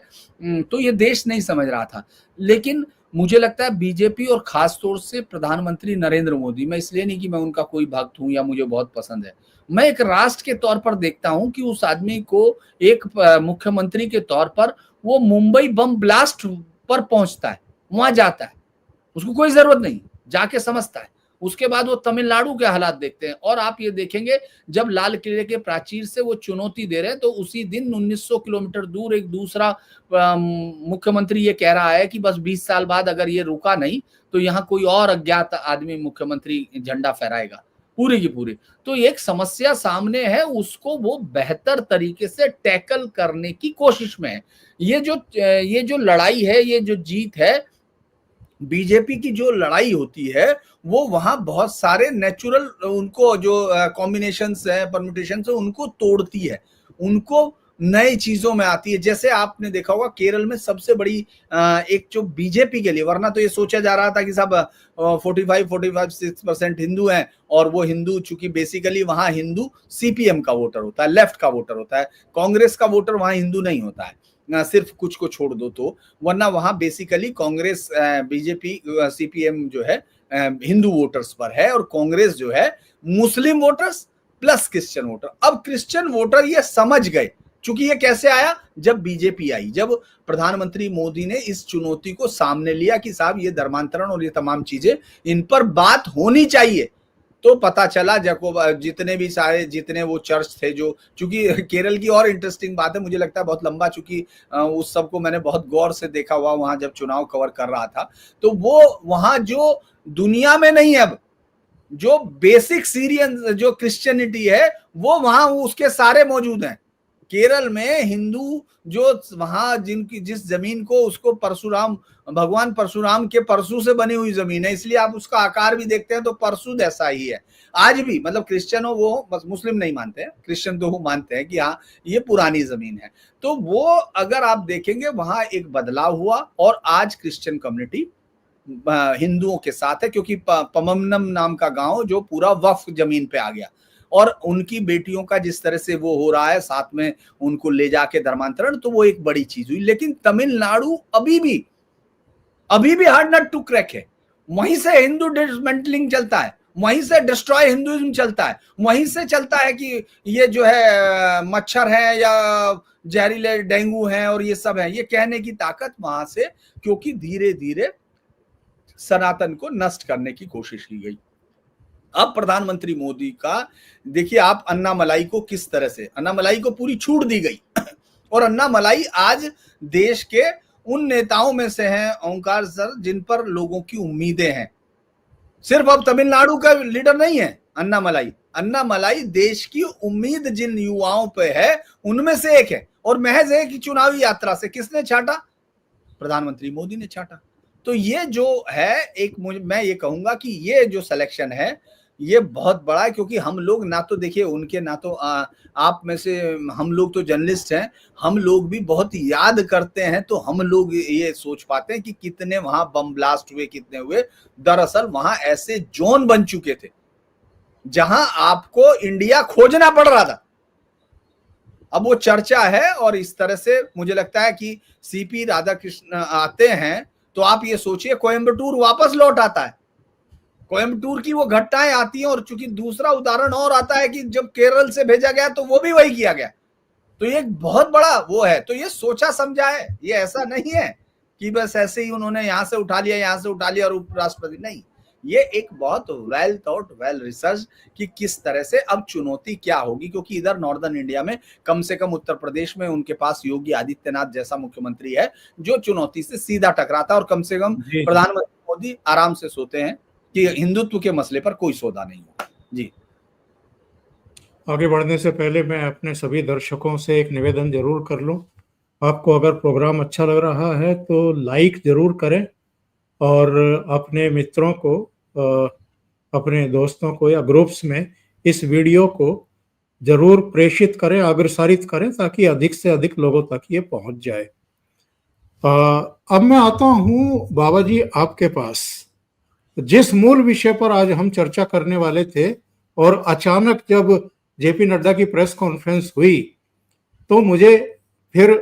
तो ये देश नहीं समझ रहा था। लेकिन मुझे लगता है बीजेपी और खास तौर से प्रधानमंत्री नरेंद्र मोदी, मैं इसलिए नहीं कि मैं उनका कोई भक्त हूं या मुझे बहुत पसंद है, मैं एक राष्ट्र के तौर पर देखता हूं कि उस आदमी को एक मुख्यमंत्री के तौर पर वो मुंबई बम ब्लास्ट पर पहुंचता है, वहां जाता है, उसको कोई जरूरत नहीं, जाके समझता है उसके बाद वो तमिलनाडु के हालात देखते हैं। और आप ये देखेंगे जब लाल किले के प्राचीर से वो चुनौती दे रहे हैं, तो उसी दिन 1900 किलोमीटर दूर एक दूसरा मुख्यमंत्री ये कह रहा है कि बस 20 साल बाद अगर ये रुका नहीं तो यहाँ कोई और अज्ञात आदमी मुख्यमंत्री झंडा फहराएगा पूरी की पूरी। तो एक समस्या सामने है, उसको वो बेहतर तरीके से टैकल करने की कोशिश में है। ये जो लड़ाई है, ये जो जीत है, बीजेपी की जो लड़ाई होती है वो वहां बहुत सारे नेचुरल उनको जो कॉम्बिनेशंस है, परम्यूटेशंस है, उनको तोड़ती है, उनको नई चीजों में आती है। जैसे आपने देखा होगा केरल में सबसे बड़ी एक जो बीजेपी के लिए, वरना तो ये सोचा जा रहा था कि सब 45-46% हिंदू हैं, और वो हिंदू चूंकि बेसिकली वहां हिंदू सीपीएम का वोटर होता है, लेफ्ट का वोटर होता है, कांग्रेस का वोटर वहां हिंदू नहीं होता है, सिर्फ कुछ को छोड़ दो तो, वरना वहां बेसिकली कांग्रेस बीजेपी सीपीएम जो है हिंदू वोटर्स पर है, और कांग्रेस जो है मुस्लिम वोटर्स प्लस क्रिश्चियन वोटर। अब क्रिश्चियन वोटर ये समझ गए, चूंकि ये कैसे आया, जब बीजेपी आई, जब प्रधानमंत्री मोदी ने इस चुनौती को सामने लिया कि साहब ये धर्मांतरण और ये तमाम चीजें, इन पर बात होनी चाहिए, तो पता चला जितने भी सारे जितने वो चर्च थे, जो चूंकि केरल की और इंटरेस्टिंग बात है, मुझे लगता है बहुत लंबा, चूंकि उस सब को मैंने बहुत गौर से देखा हुआ वहां जब चुनाव कवर कर रहा था, तो वो वहां जो दुनिया में नहीं है, अब जो बेसिक सीरियन जो क्रिश्चियनिटी है वो वहां उसके सारे मौजूद हैं। केरल में हिंदू जो वहां जिनकी जिस जमीन को उसको परशुराम, भगवान परशुराम के परशु से बनी हुई जमीन है, इसलिए आप उसका आकार भी देखते हैं तो परशु जैसा ही है आज भी। मतलब क्रिश्चियन हो वो, बस मुस्लिम नहीं मानते हैं, क्रिश्चियन तो वो मानते हैं कि हाँ ये पुरानी जमीन है। तो वो अगर आप देखेंगे वहां एक बदलाव हुआ, और आज क्रिश्चियन कम्युनिटी हिंदुओं के साथ है, क्योंकि पममनम नाम का गांव जो पूरा वक्फ जमीन पे आ गया, और उनकी बेटियों का जिस तरह से वो हो रहा है, साथ में उनको ले जाके धर्मांतरण, तो वो एक बड़ी चीज हुई। लेकिन तमिलनाडु अभी भी हार्ड नट टू क्रैक है। वहीं से हिंदू डिसमेंटलिंग चलता है, वहीं से डिस्ट्रॉय हिंदुइज्म चलता है, वहीं से चलता है कि ये जो है मच्छर है या जहरीले डेंगू है और ये सब है, ये कहने की ताकत वहां से, क्योंकि धीरे धीरे सनातन को नष्ट करने की कोशिश की गई। अब प्रधानमंत्री मोदी का देखिए आप, अन्नामलाई को किस तरह से, अन्नामलाई को पूरी छूट दी गई और अन्नामलाई आज देश के उन नेताओं में से हैं, ओंकार सर, जिन पर लोगों की उम्मीदें हैं। सिर्फ अब तमिलनाडु का लीडर नहीं है अन्नामलाई, अन्नामलाई देश की उम्मीद जिन युवाओं पे है उनमें से एक है, और महज एक चुनावी यात्रा से किसने छाटा, प्रधानमंत्री मोदी ने छाटा। तो ये जो है एक, मैं ये कहूंगा कि ये जो सिलेक्शन है ये बहुत बड़ा है, क्योंकि हम लोग ना तो देखिए उनके, ना तो आप में से हम लोग तो जर्नलिस्ट हैं, हम लोग भी बहुत याद करते हैं, तो हम लोग ये सोच पाते हैं कि कितने वहां बम ब्लास्ट हुए, कितने हुए। दरअसल वहां ऐसे जोन बन चुके थे जहां आपको इंडिया खोजना पड़ रहा था। अब वो चर्चा है, और इस तरह से मुझे लगता है कि सीपी राधाकृष्ण आते हैं तो आप ये सोचिए कोयम्बटूर वापस लौट आता है, कोयम्बटूर की वो घटनाएं आती हैं। और चूंकि दूसरा उदाहरण और आता है कि जब केरल से भेजा गया तो वो भी वही किया गया, तो ये एक बहुत बड़ा वो है। तो ये सोचा समझा है, ये ऐसा नहीं है कि बस ऐसे ही उन्होंने यहां से उठा लिया और उपराष्ट्रपति, नहीं, ये एक बहुत वेल थॉट, वेल रिसर्च कि किस तरह से अब चुनौती क्या होगी, क्योंकि इधर नॉर्दर्न इंडिया में कम से कम उत्तर प्रदेश में उनके पास योगी आदित्यनाथ जैसा मुख्यमंत्री है जो चुनौती से सीधा टकराता है, और कम से कम प्रधानमंत्री मोदी आराम से सोते हैं कि हिंदुत्व के मसले पर कोई सौदा नहीं होगा। जी, आगे बढ़ने से पहले मैं अपने सभी दर्शकों से एक निवेदन जरूर कर लूं, आपको अगर प्रोग्राम अच्छा लग रहा है तो लाइक जरूर करें, और अपने मित्रों को, अपने दोस्तों को या ग्रुप्स में इस वीडियो को जरूर प्रेषित करें, अग्रसारित करें, ताकि अधिक से अधिक लोगों तक ये पहुंच जाए। अब मैं आता हूं बाबा जी आपके पास, जिस मूल विषय पर आज हम चर्चा करने वाले थे, और अचानक जब जेपी नड्डा की प्रेस कॉन्फ्रेंस हुई तो मुझे फिर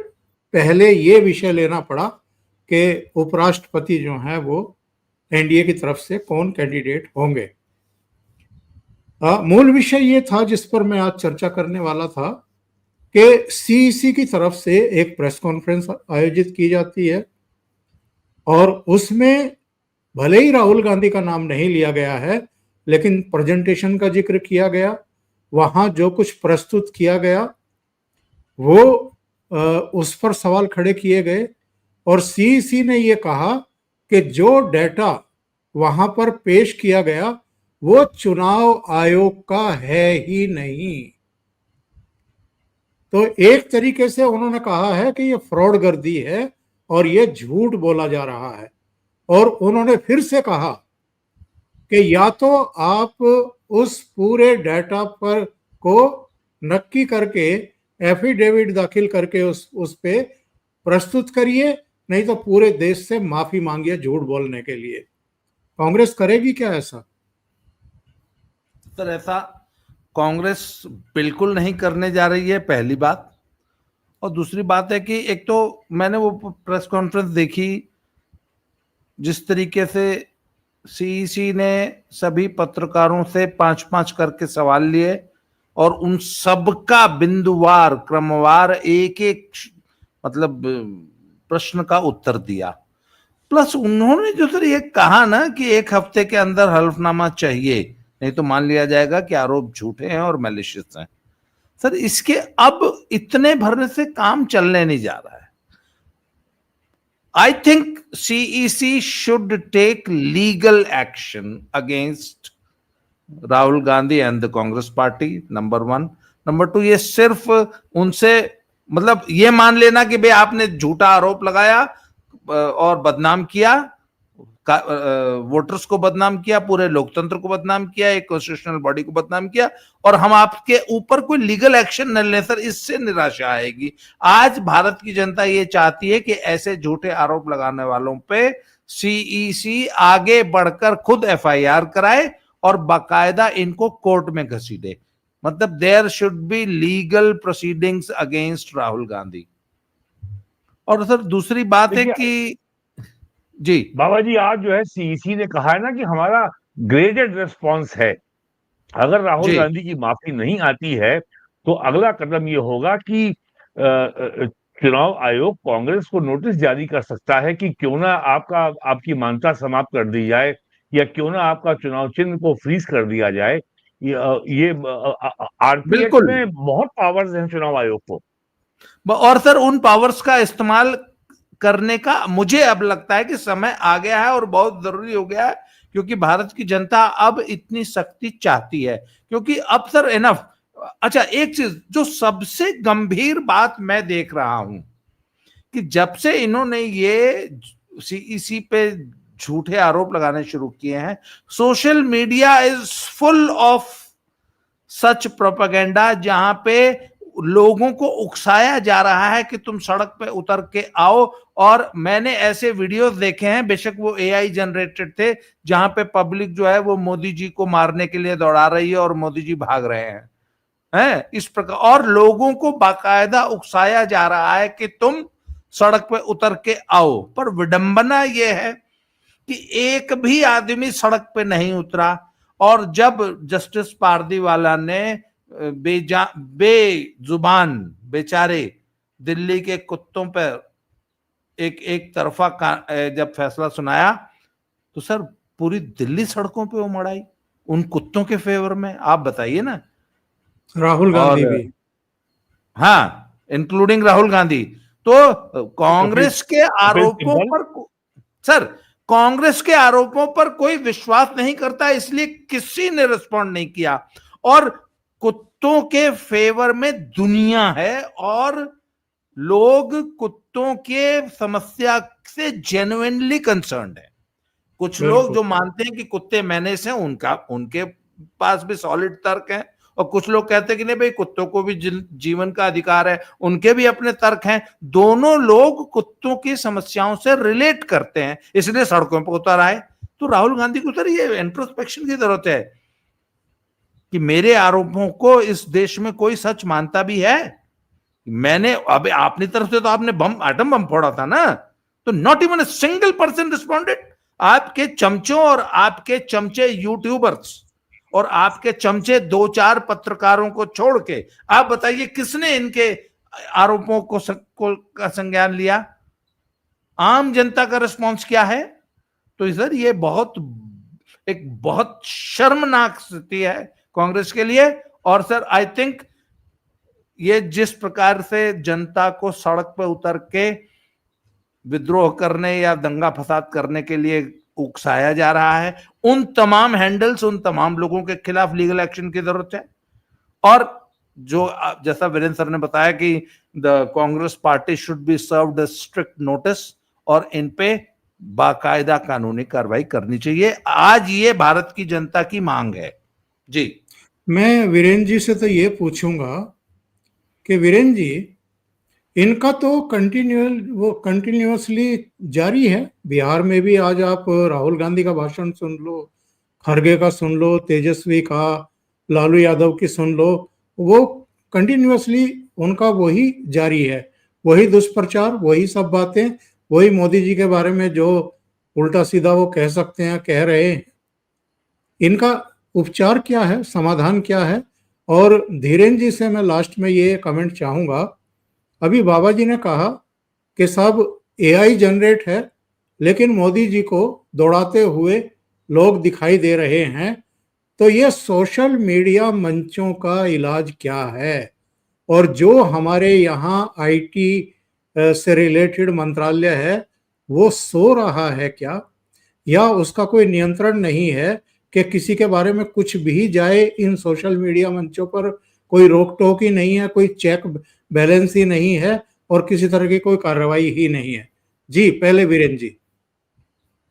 पहले ये विषय लेना पड़ा कि उपराष्ट्रपति जो हैं वो एनडीए की तरफ से कौन कैंडिडेट होंगे। मूल विषय ये था जिस पर मैं आज चर्चा करने वाला था कि सीईसी की तरफ से एक प्रेस कॉन्फ्रेंस आयोजित की जाती है, और उसमें भले ही राहुल गांधी का नाम नहीं लिया गया है, लेकिन प्रेजेंटेशन का जिक्र किया गया, वहां जो कुछ प्रस्तुत किया गया वो उस पर सवाल खड़े किए गए और सीईसी ने ये कहा कि जो डेटा वहां पर पेश किया गया वो चुनाव आयोग का है ही नहीं। तो एक तरीके से उन्होंने कहा है कि ये फ्रॉड गर्दी है और ये झूठ बोला जा रहा है। और उन्होंने फिर से कहा कि या तो आप उस पूरे डाटा पर को नक्की करके एफिडेविट दाखिल करके उस पे प्रस्तुत करिए, नहीं तो पूरे देश से माफी मांगिए झूठ बोलने के लिए। कांग्रेस करेगी क्या ऐसा? सर ऐसा कांग्रेस बिल्कुल नहीं करने जा रही है, पहली बात। और दूसरी बात है कि एक तो मैंने वो प्रेस कॉन्फ्रेंस देखी जिस तरीके से सीईसी ने सभी पत्रकारों से 5-5 करके सवाल लिए और उन सबका बिंदुवार क्रमवार एक एक मतलब प्रश्न का उत्तर दिया। प्लस उन्होंने जो सर ये कहा ना कि 1 हफ्ते के अंदर हल्फनामा चाहिए, नहीं तो मान लिया जाएगा कि आरोप झूठे हैं और मैलिशियस हैं। सर इसके अब इतने भरने से काम चलने नहीं जा रहा है। I think CEC should take legal action against Rahul Gandhi and the Congress party, number 1। Number 2, ये सिर्फ उनसे मतलब ये मान लेना कि भाई आपने झूठा आरोप लगाया और बदनाम किया, वोटर्स को बदनाम किया, पूरे लोकतंत्र को बदनाम किया, एक कॉन्स्टिट्यूशनल बॉडी को बदनाम किया, और हम आपके ऊपर कोई लीगल एक्शन न लें सर, इससे निराशा आएगी। आज भारत की जनता ये चाहती है कि ऐसे झूठे आरोप लगाने वालों पे सीईसी आगे बढ़कर खुद एफआईआर कराए और बाकायदा इनको कोर्ट में घसीटे। मतलब there should be legal proceedings against Rahul Gandhi. और सर दूसरी बात है कि जी बाबा जी, आज जो है सीईसी ने कहा है ना कि हमारा ग्रेडेड रिस्पांस है। अगर राहुल गांधी की माफी नहीं आती है तो अगला कदम ये होगा कि चुनाव आयोग कांग्रेस को नोटिस जारी कर सकता है कि क्यों ना आपकी मान्यता समाप्त कर दी जाए, या क्यों ना आपका चुनाव चिन्ह को फ्रीज कर दिया जाए। ये आरपीएक्स में बहुत पावर्स हैं चुनाव आयोग को, और सर उन पावर्स का इस्तेमाल करने का मुझे अब लगता है कि समय आ गया है और बहुत जरूरी हो गया है, क्योंकि भारत की जनता अब इतनी सख्ती चाहती है। क्योंकि अब सर एनफ। अच्छा, एक चीज जो सबसे गंभीर बात मैं देख रहा हूं कि जब से इन्होंने ये सीईसी पे झूठे आरोप लगाने शुरू किए हैं, social media is full of such propaganda, जहां पे लोगों को उकसाया जा रहा है कि तुम सड़क पे उतर के आओ। और मैंने ऐसे वीडियोस देखे हैं, बेशक वो एआई जनरेटेड थे, जहां पे पब्लिक जो है वो मोदी जी को मारने के लिए दौड़ा रही है और मोदी जी भाग रहे हैं इस प्रकार, और लोगों को बाकायदा उकसाया जा रहा है कि तुम सड़क पे उतर के आओ। पर विडंबना यह है कि एक भी आदमी सड़क पे नहीं उतरा। और जब जस्टिस पारदीवाला ने बेजुबान बेचारे दिल्ली के कुत्तों पर एक तरफा जब फैसला सुनाया, तो सर पूरी दिल्ली सड़कों पे उमड़ आई उन कुत्तों के फेवर में। आप बताइए ना। राहुल गांधी भी, हाँ, इंक्लूडिंग राहुल गांधी। तो कांग्रेस के आरोपों पर सर कांग्रेस के आरोपों पर कोई विश्वास नहीं करता, इसलिए किसी ने रिस्पॉन्ड नहीं किया। और कुत्तों के फेवर में दुनिया है और लोग कुत्तों के समस्या से जेन्युइनली कंसर्न्ड है। कुछ लोग जो मानते हैं कि कुत्ते मैनेस हैं, उनके पास भी सॉलिड तर्क है, और कुछ लोग कहते हैं कि नहीं भाई कुत्तों को भी जीवन का अधिकार है, उनके भी अपने तर्क हैं। दोनों लोग कुत्तों की समस्याओं से रिलेट करते हैं, इसलिए सड़कों पर उतर आए। तो राहुल गांधी को सर ये इंट्रोस्पेक्शन की जरूरत है कि मेरे आरोपों को इस देश में कोई सच मानता भी है। मैंने अब अपनी तरफ से तो आपने एटम बम फोड़ा था ना, तो not even a single person responded. आपके चमचों और आपके चमचे यूट्यूबर्स और आपके चमचे 2-4 पत्रकारों को छोड़ के आप बताइए किसने इनके आरोपों का संज्ञान लिया? आम जनता का रिस्पॉन्स क्या है? तो सर ये बहुत एक बहुत शर्मनाक स्थिति है कांग्रेस के लिए। और सर आई थिंक ये जिस प्रकार से जनता को सड़क पर उतर के विद्रोह करने या दंगा फसाद करने के लिए उकसाया जा रहा है, उन तमाम हैंडल्स, उन तमाम लोगों के खिलाफ लीगल एक्शन की जरूरत है। और जो जैसा वीरेंद्र सर ने बताया कि the Congress party should be served strict notice, और इन पे बाकायदा कानूनी कार्रवाई करनी चाहिए। आज ये भारत की जनता की मांग है। जी, मैं वीरेंद्र जी से तो ये पूछूंगा कि वीरेंद्र जी, इनका तो कंटिन्यूअसली जारी है। बिहार में भी आज आप राहुल गांधी का भाषण सुन लो, खड़गे का सुन लो, तेजस्वी का, लालू यादव की सुन लो, वो कंटिन्यूअसली उनका वही जारी है, वही दुष्प्रचार, वही सब बातें, वही मोदी जी के बारे में जो उल्टा सीधा वो कह सकते हैं कह रहे हैं। इनका उपचार क्या है, समाधान क्या है? और धीरेन्द्र जी से मैं लास्ट में ये कमेंट चाहूंगा, अभी बाबा जी ने कहा कि सब एआई जनरेट है, लेकिन मोदी जी को दौड़ाते हुए लोग दिखाई दे रहे हैं, तो ये सोशल मीडिया मंचों का इलाज क्या है? और जो हमारे यहाँ आईटी से रिलेटेड मंत्रालय है, वो सो रहा है क्या, या उसका कोई नियंत्रण नहीं है कि किसी के बारे में कुछ भी जाए इन सोशल मीडिया मंचों पर? कोई रोक टोक ही नहीं है, कोई चेक बैलेंस ही नहीं है, और किसी तरह की कोई कार्रवाई ही नहीं है। जी, पहले वीरेंद्र जी।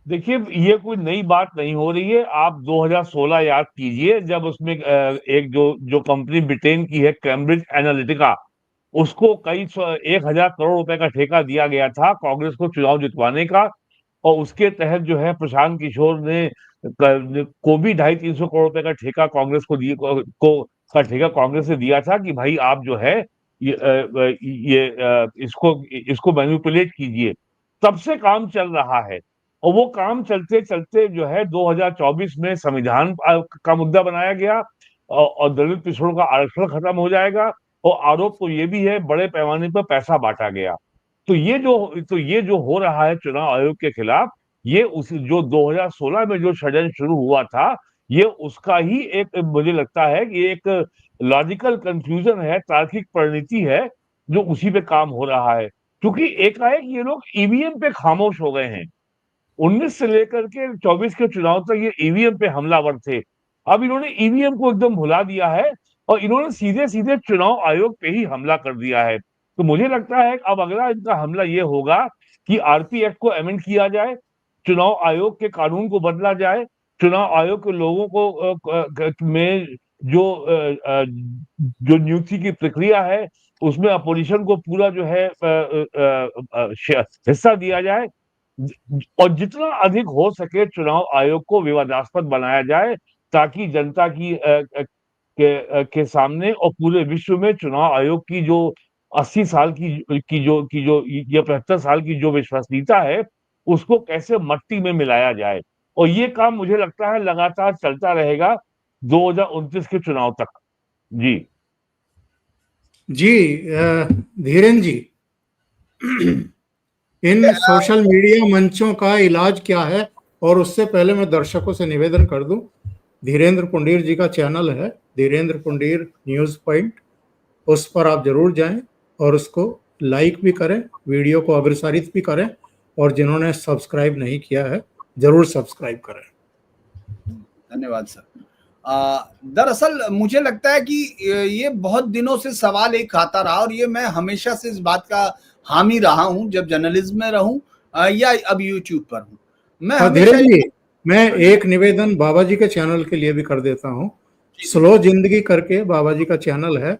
देखिए, ये कोई नई बात नहीं हो रही है। आप 2016 याद कीजिए, जब उसमें एक जो कंपनी ब्रिटेन की है कैम्ब्रिज एनालिटिका, उसको कई 1,000 करोड़ रुपए का ठेका दिया गया था कांग्रेस को चुनाव जितवाने का। और उसके तहत जो है प्रशांत किशोर ने को भी 250-300 करोड़ रुपए का ठेका कांग्रेस को दिए का ठेका कांग्रेस से दिया था कि भाई आप जो है इसको मैनिपुलेट कीजिए। तब से काम चल रहा है, और वो काम चलते चलते जो है 2024 में संविधान का मुद्दा बनाया गया, और दलित पिछड़ों का आरक्षण खत्म हो जाएगा। और आरोप तो ये भी है, बड़े पैमाने पर पैसा बांटा गया। तो ये जो हो रहा है चुनाव आयोग के खिलाफ, ये उस जो 2016 में जो षड्यंत्र शुरू हुआ था, ये उसका ही एक, मुझे लगता है कि एक लॉजिकल कंफ्यूजन है, तार्किक परिणति है, जो उसी पे काम हो रहा है। क्योंकि एकाएक ये लोग ईवीएम पे खामोश हो गए हैं। 19 से लेकर के 24 के चुनाव तक ये ईवीएम पे हमलावर थे। अब इन्होंने ईवीएम को एकदम भुला दिया है, और इन्होंने सीधे सीधे चुनाव आयोग पे ही हमला कर दिया है। तो मुझे लगता है अब अगला इनका हमला ये होगा कि आरपी एक्ट को अमेंड किया जाए, चुनाव आयोग के कानून को बदला जाए, चुनाव आयोग के लोगों को में जो नियुक्ति की प्रक्रिया है उसमें अपोजिशन को पूरा जो है हिस्सा दिया जाए, और जितना अधिक हो सके चुनाव आयोग को विवादास्पद बनाया जाए, ताकि जनता के सामने और पूरे विश्व में चुनाव आयोग की जो 80 साल की जो या 75 साल की जो विश्वसनीयता है, उसको कैसे मट्टी में मिलाया जाए। और ये काम मुझे लगता है लगातार चलता रहेगा 2029 के चुनाव तक। जी जी, धीरेन्द्र जी, इन सोशल मीडिया मंचों का इलाज क्या है? और उससे पहले मैं दर्शकों से निवेदन कर दूं, धीरेन्द्र पुंडीर जी का चैनल है, धीरेन्द्र पुंडीर न्यूज़ पॉइंट, उस पर आप जरूर जाएं और उसको लाइक भी करें, वीडियो को अग्रसारित भी करें, और जिन्होंने सब्सक्राइब नहीं किया है जरूर सब्सक्राइब करें। धन्यवाद सर। दरअसल मुझे लगता है कि ये बहुत दिनों से सवाल एक आता रहा, और ये मैं हमेशा से इस बात का हामी रहा हूं, जब जर्नलिज्म में रहूं या अब यूट्यूब पर हूं। मैं धीरेन्द्र जी, मैं एक निवेदन बाबा जी के चैनल के लिए भी कर देता हूं। स्लो जिंदगी करके बाबा जी का चैनल है,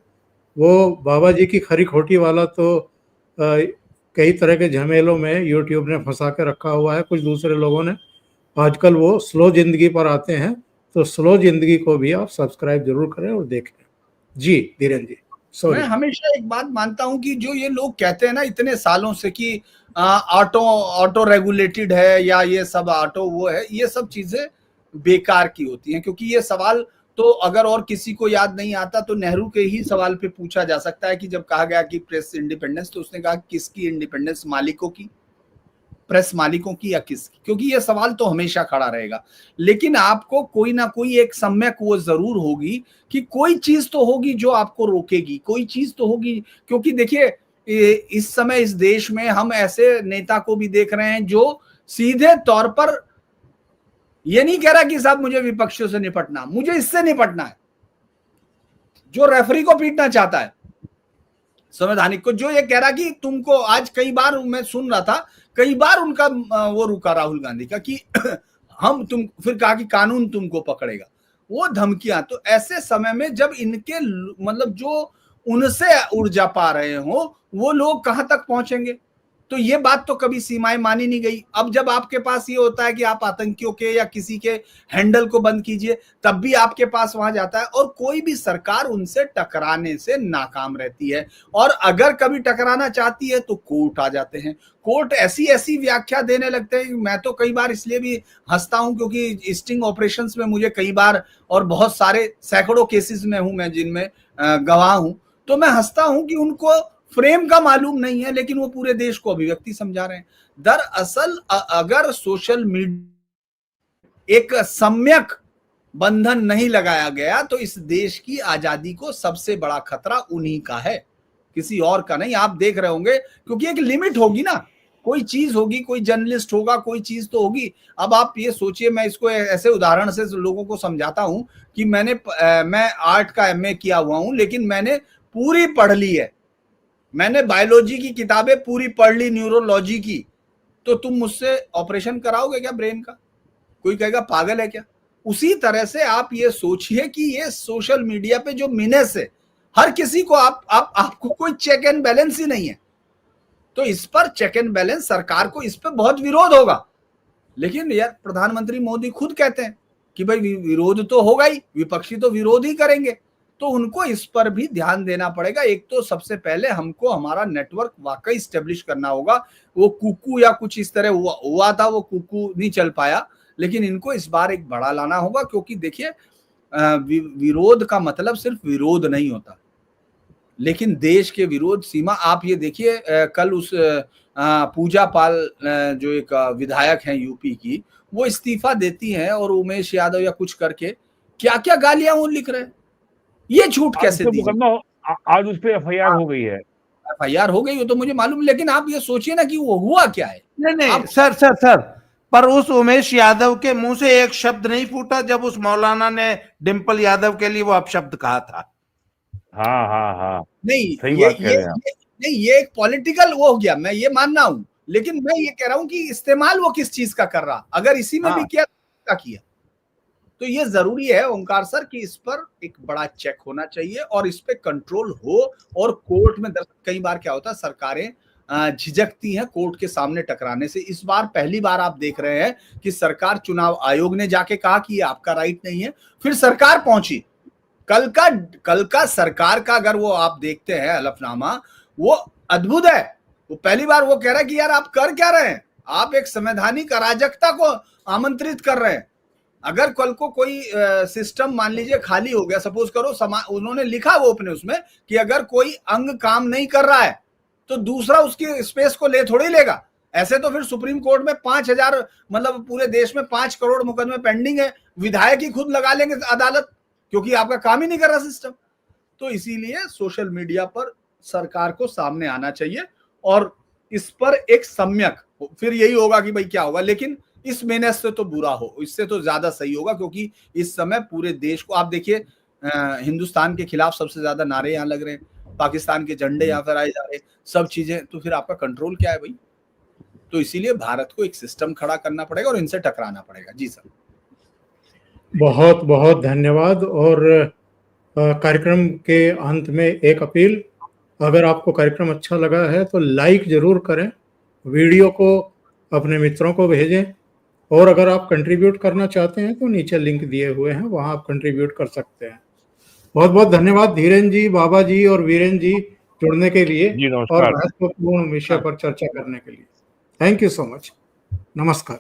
वो बाबा जी की खरी खोटी वाला तो कई तरह के झमेलों में यूट्यूब ने फंसा के रखा हुआ है कुछ दूसरे लोगों ने। आजकल वो स्लो जिंदगी पर आते हैं, तो स्लो जिंदगी को भी आप सब्सक्राइब जरूर करें और देखें। जी धीरेन्द्र जी, मैं हमेशा एक बात मानता हूं कि जो ये लोग कहते हैं ना इतने सालों से कि ऑटो रेगुलेटेड है या ये सब ऑटो वो है, ये सब चीजें बेकार की होती हैं। क्योंकि ये सवाल तो अगर और किसी को याद नहीं आता तो नेहरू के ही सवाल पे पूछा जा सकता है कि जब कहा गया कि प्रेस इंडिपेंडेंस, तो उसने कहा किसकी इंडिपेंडेंस? मालिकों की। प्रेस मालिकों की या किसकी, क्योंकि ये सवाल तो हमेशा खड़ा रहेगा। लेकिन आपको कोई ना कोई एक सम्यक वो जरूर होगी कि कोई चीज तो होगी जो आपको रोकेगी, कोई चीज तो होगी। क्योंकि देखिए इस समय इस देश में हम ऐसे नेता को भी देख रहे हैं जो सीधे तौर पर ये नहीं कह रहा कि साहब मुझे विपक्षियों से निपटना, मुझे इससे निपटना है, जो रेफरी को पीटना चाहता है, संवैधानिक को, जो ये कह रहा कि तुमको, आज कई बार मैं सुन रहा था, कई बार उनका वो रुका राहुल गांधी का कि हम तुम, फिर कहा कि कानून तुमको पकड़ेगा, वो धमकियां। तो ऐसे समय में जब इनके मतलब जो उनसे ऊर्जा पा रहे हो वो लोग कहां तक पहुंचेंगे? तो ये बात तो कभी सीमाएं मानी नहीं गई। अब जब आपके पास ये होता है कि आप आतंकियों के या किसी के हैंडल को बंद कीजिए, तब भी आपके पास वहां जाता है, और कोई भी सरकार उनसे टकराने से नाकाम रहती है। और अगर कभी टकराना चाहती है तो कोर्ट आ जाते हैं, कोर्ट ऐसी ऐसी व्याख्या देने लगते हैं। मैं तो कई बार इसलिए भी हंसता हूं क्योंकि स्टिंग ऑपरेशंस में मुझे कई बार, और बहुत सारे सैकड़ों केसेस में हूं मैं जिनमें गवाह हूं, तो मैं हंसता हूं कि उनको फ्रेम का मालूम नहीं है, लेकिन वो पूरे देश को अभिव्यक्ति समझा रहे हैं। दरअसल अगर सोशल मीडिया एक सम्यक बंधन नहीं लगाया गया तो इस देश की आजादी को सबसे बड़ा खतरा उन्हीं का है, किसी और का नहीं। आप देख रहे होंगे, क्योंकि एक लिमिट होगी ना, कोई चीज होगी, कोई जर्नलिस्ट होगा, कोई चीज तो होगी। अब आप ये सोचिए, मैं इसको ऐसे उदाहरण से लोगों को समझाता हूं कि मैं आर्ट का एमए किया हुआ हूं, लेकिन मैंने पूरी पढ़ ली है, मैंने बायोलॉजी की किताबें पूरी पढ़ ली, न्यूरोलॉजी की, तो तुम मुझसे ऑपरेशन कराओगे क्या ब्रेन का? कोई कहेगा पागल है क्या? उसी तरह से आप ये सोचिए कि ये सोशल मीडिया पे जो मिनेस है, हर किसी को आपको कोई चेक एंड बैलेंस ही नहीं है। तो इस पर चेक एंड बैलेंस, सरकार को इस पर बहुत विरोध होगा। लेकिन यार प्रधानमंत्री मोदी खुद कहते हैं कि भाई विरोध तो होगा ही, विपक्षी तो विरोध ही करेंगे, तो उनको इस पर भी ध्यान देना पड़ेगा। एक तो सबसे पहले हमको हमारा नेटवर्क वाकई स्टेब्लिश करना होगा। वो कुकू या कुछ इस तरह हुआ था, वो कुकू नहीं चल पाया, लेकिन इनको इस बार एक बड़ा लाना होगा। क्योंकि देखिए विरोध का मतलब सिर्फ विरोध नहीं होता, लेकिन देश के विरोध सीमा, आप ये देखिए कल उस पूजा पाल जो एक विधायक हैं यूपी की, वो इस्तीफा देती हैं और उमेश यादव या कुछ करके क्या क्या गालियां वो लिख रहे हैं, ये झूठ कैसे दी? आज उस पर एफआईआर हो गई है, एफआईआर हो गई हो तो मुझे मालूम, लेकिन आप ये सोचिए ना कि वो हुआ क्या है। नहीं सर, पर उस उमेश यादव के मुंह से एक शब्द नहीं फूटा जब उस मौलाना ने डिंपल यादव के लिए वो अपशब्द कहा था। हाँ नहीं, सही बात कह रहे हैं आप। नहीं, ये एक पॉलिटिकल वो हो गया, मैं ये मानना हूं, लेकिन मैं ये कह रहा हूं कि इस्तेमाल वो किस चीज का कर रहा, अगर इसी में भी किया तो ये जरूरी है ओंकार सर कि इस पर एक बड़ा चेक होना चाहिए और इस पे कंट्रोल हो। और कोर्ट में कई बार क्या होता है, सरकारें झिझकती हैं कोर्ट के सामने टकराने से। इस बार पहली बार आप देख रहे हैं कि सरकार, चुनाव आयोग ने जाके कहा कि ये आपका राइट नहीं है, फिर सरकार पहुंची। कल का सरकार का अगर वो आप देखते हैं हलफनामा, वो अद्भुत है। वो पहली बार वो कह रहा है कि यार आप कर क्या रहे हैं, आप एक संवैधानिक अराजकता को आमंत्रित कर रहे हैं। अगर कल को कोई सिस्टम मान लीजिए खाली हो गया, सपोज करो, उन्होंने लिखा वो अपने उसमें कि अगर कोई अंग काम नहीं कर रहा है तो दूसरा उसकी स्पेस को ले थोड़ी लेगा। ऐसे तो फिर सुप्रीम कोर्ट में 5,000, मतलब पूरे देश में 5 करोड़ मुकदमे पेंडिंग है, विधायक ही खुद लगा लेंगे अदालत, क्योंकि आपका काम ही नहीं कर रहा सिस्टम। तो इसीलिए सोशल मीडिया पर सरकार को सामने आना चाहिए और इस पर एक सम्यक, फिर यही होगा कि भाई क्या होगा, लेकिन इस मेहनत से तो बुरा हो, इससे तो ज्यादा सही होगा। क्योंकि इस समय पूरे देश को आप देखिए, हिंदुस्तान के खिलाफ सबसे ज्यादा नारे यहाँ लग रहे हैं, पाकिस्तान के झंडे यहाँ पर आए जा रहे हैं, सब चीजें, तो फिर आपका कंट्रोल क्या है भाई? तो इसीलिए भारत को एक सिस्टम खड़ा करना पड़ेगा और इनसे टकराना पड़ेगा। जी सर, बहुत बहुत धन्यवाद। और कार्यक्रम के अंत में एक अपील, अगर आपको कार्यक्रम अच्छा लगा है तो लाइक जरूर करें, वीडियो को अपने मित्रों को भेजें, और अगर आप कंट्रीब्यूट करना चाहते हैं तो नीचे लिंक दिए हुए हैं, वहां आप कंट्रीब्यूट कर सकते हैं। बहुत बहुत धन्यवाद धीरेन जी, बाबा जी और वीरेन जी जुड़ने के लिए और महत्वपूर्ण विषय पर चर्चा करने के लिए। Thank you so much. नमस्कार।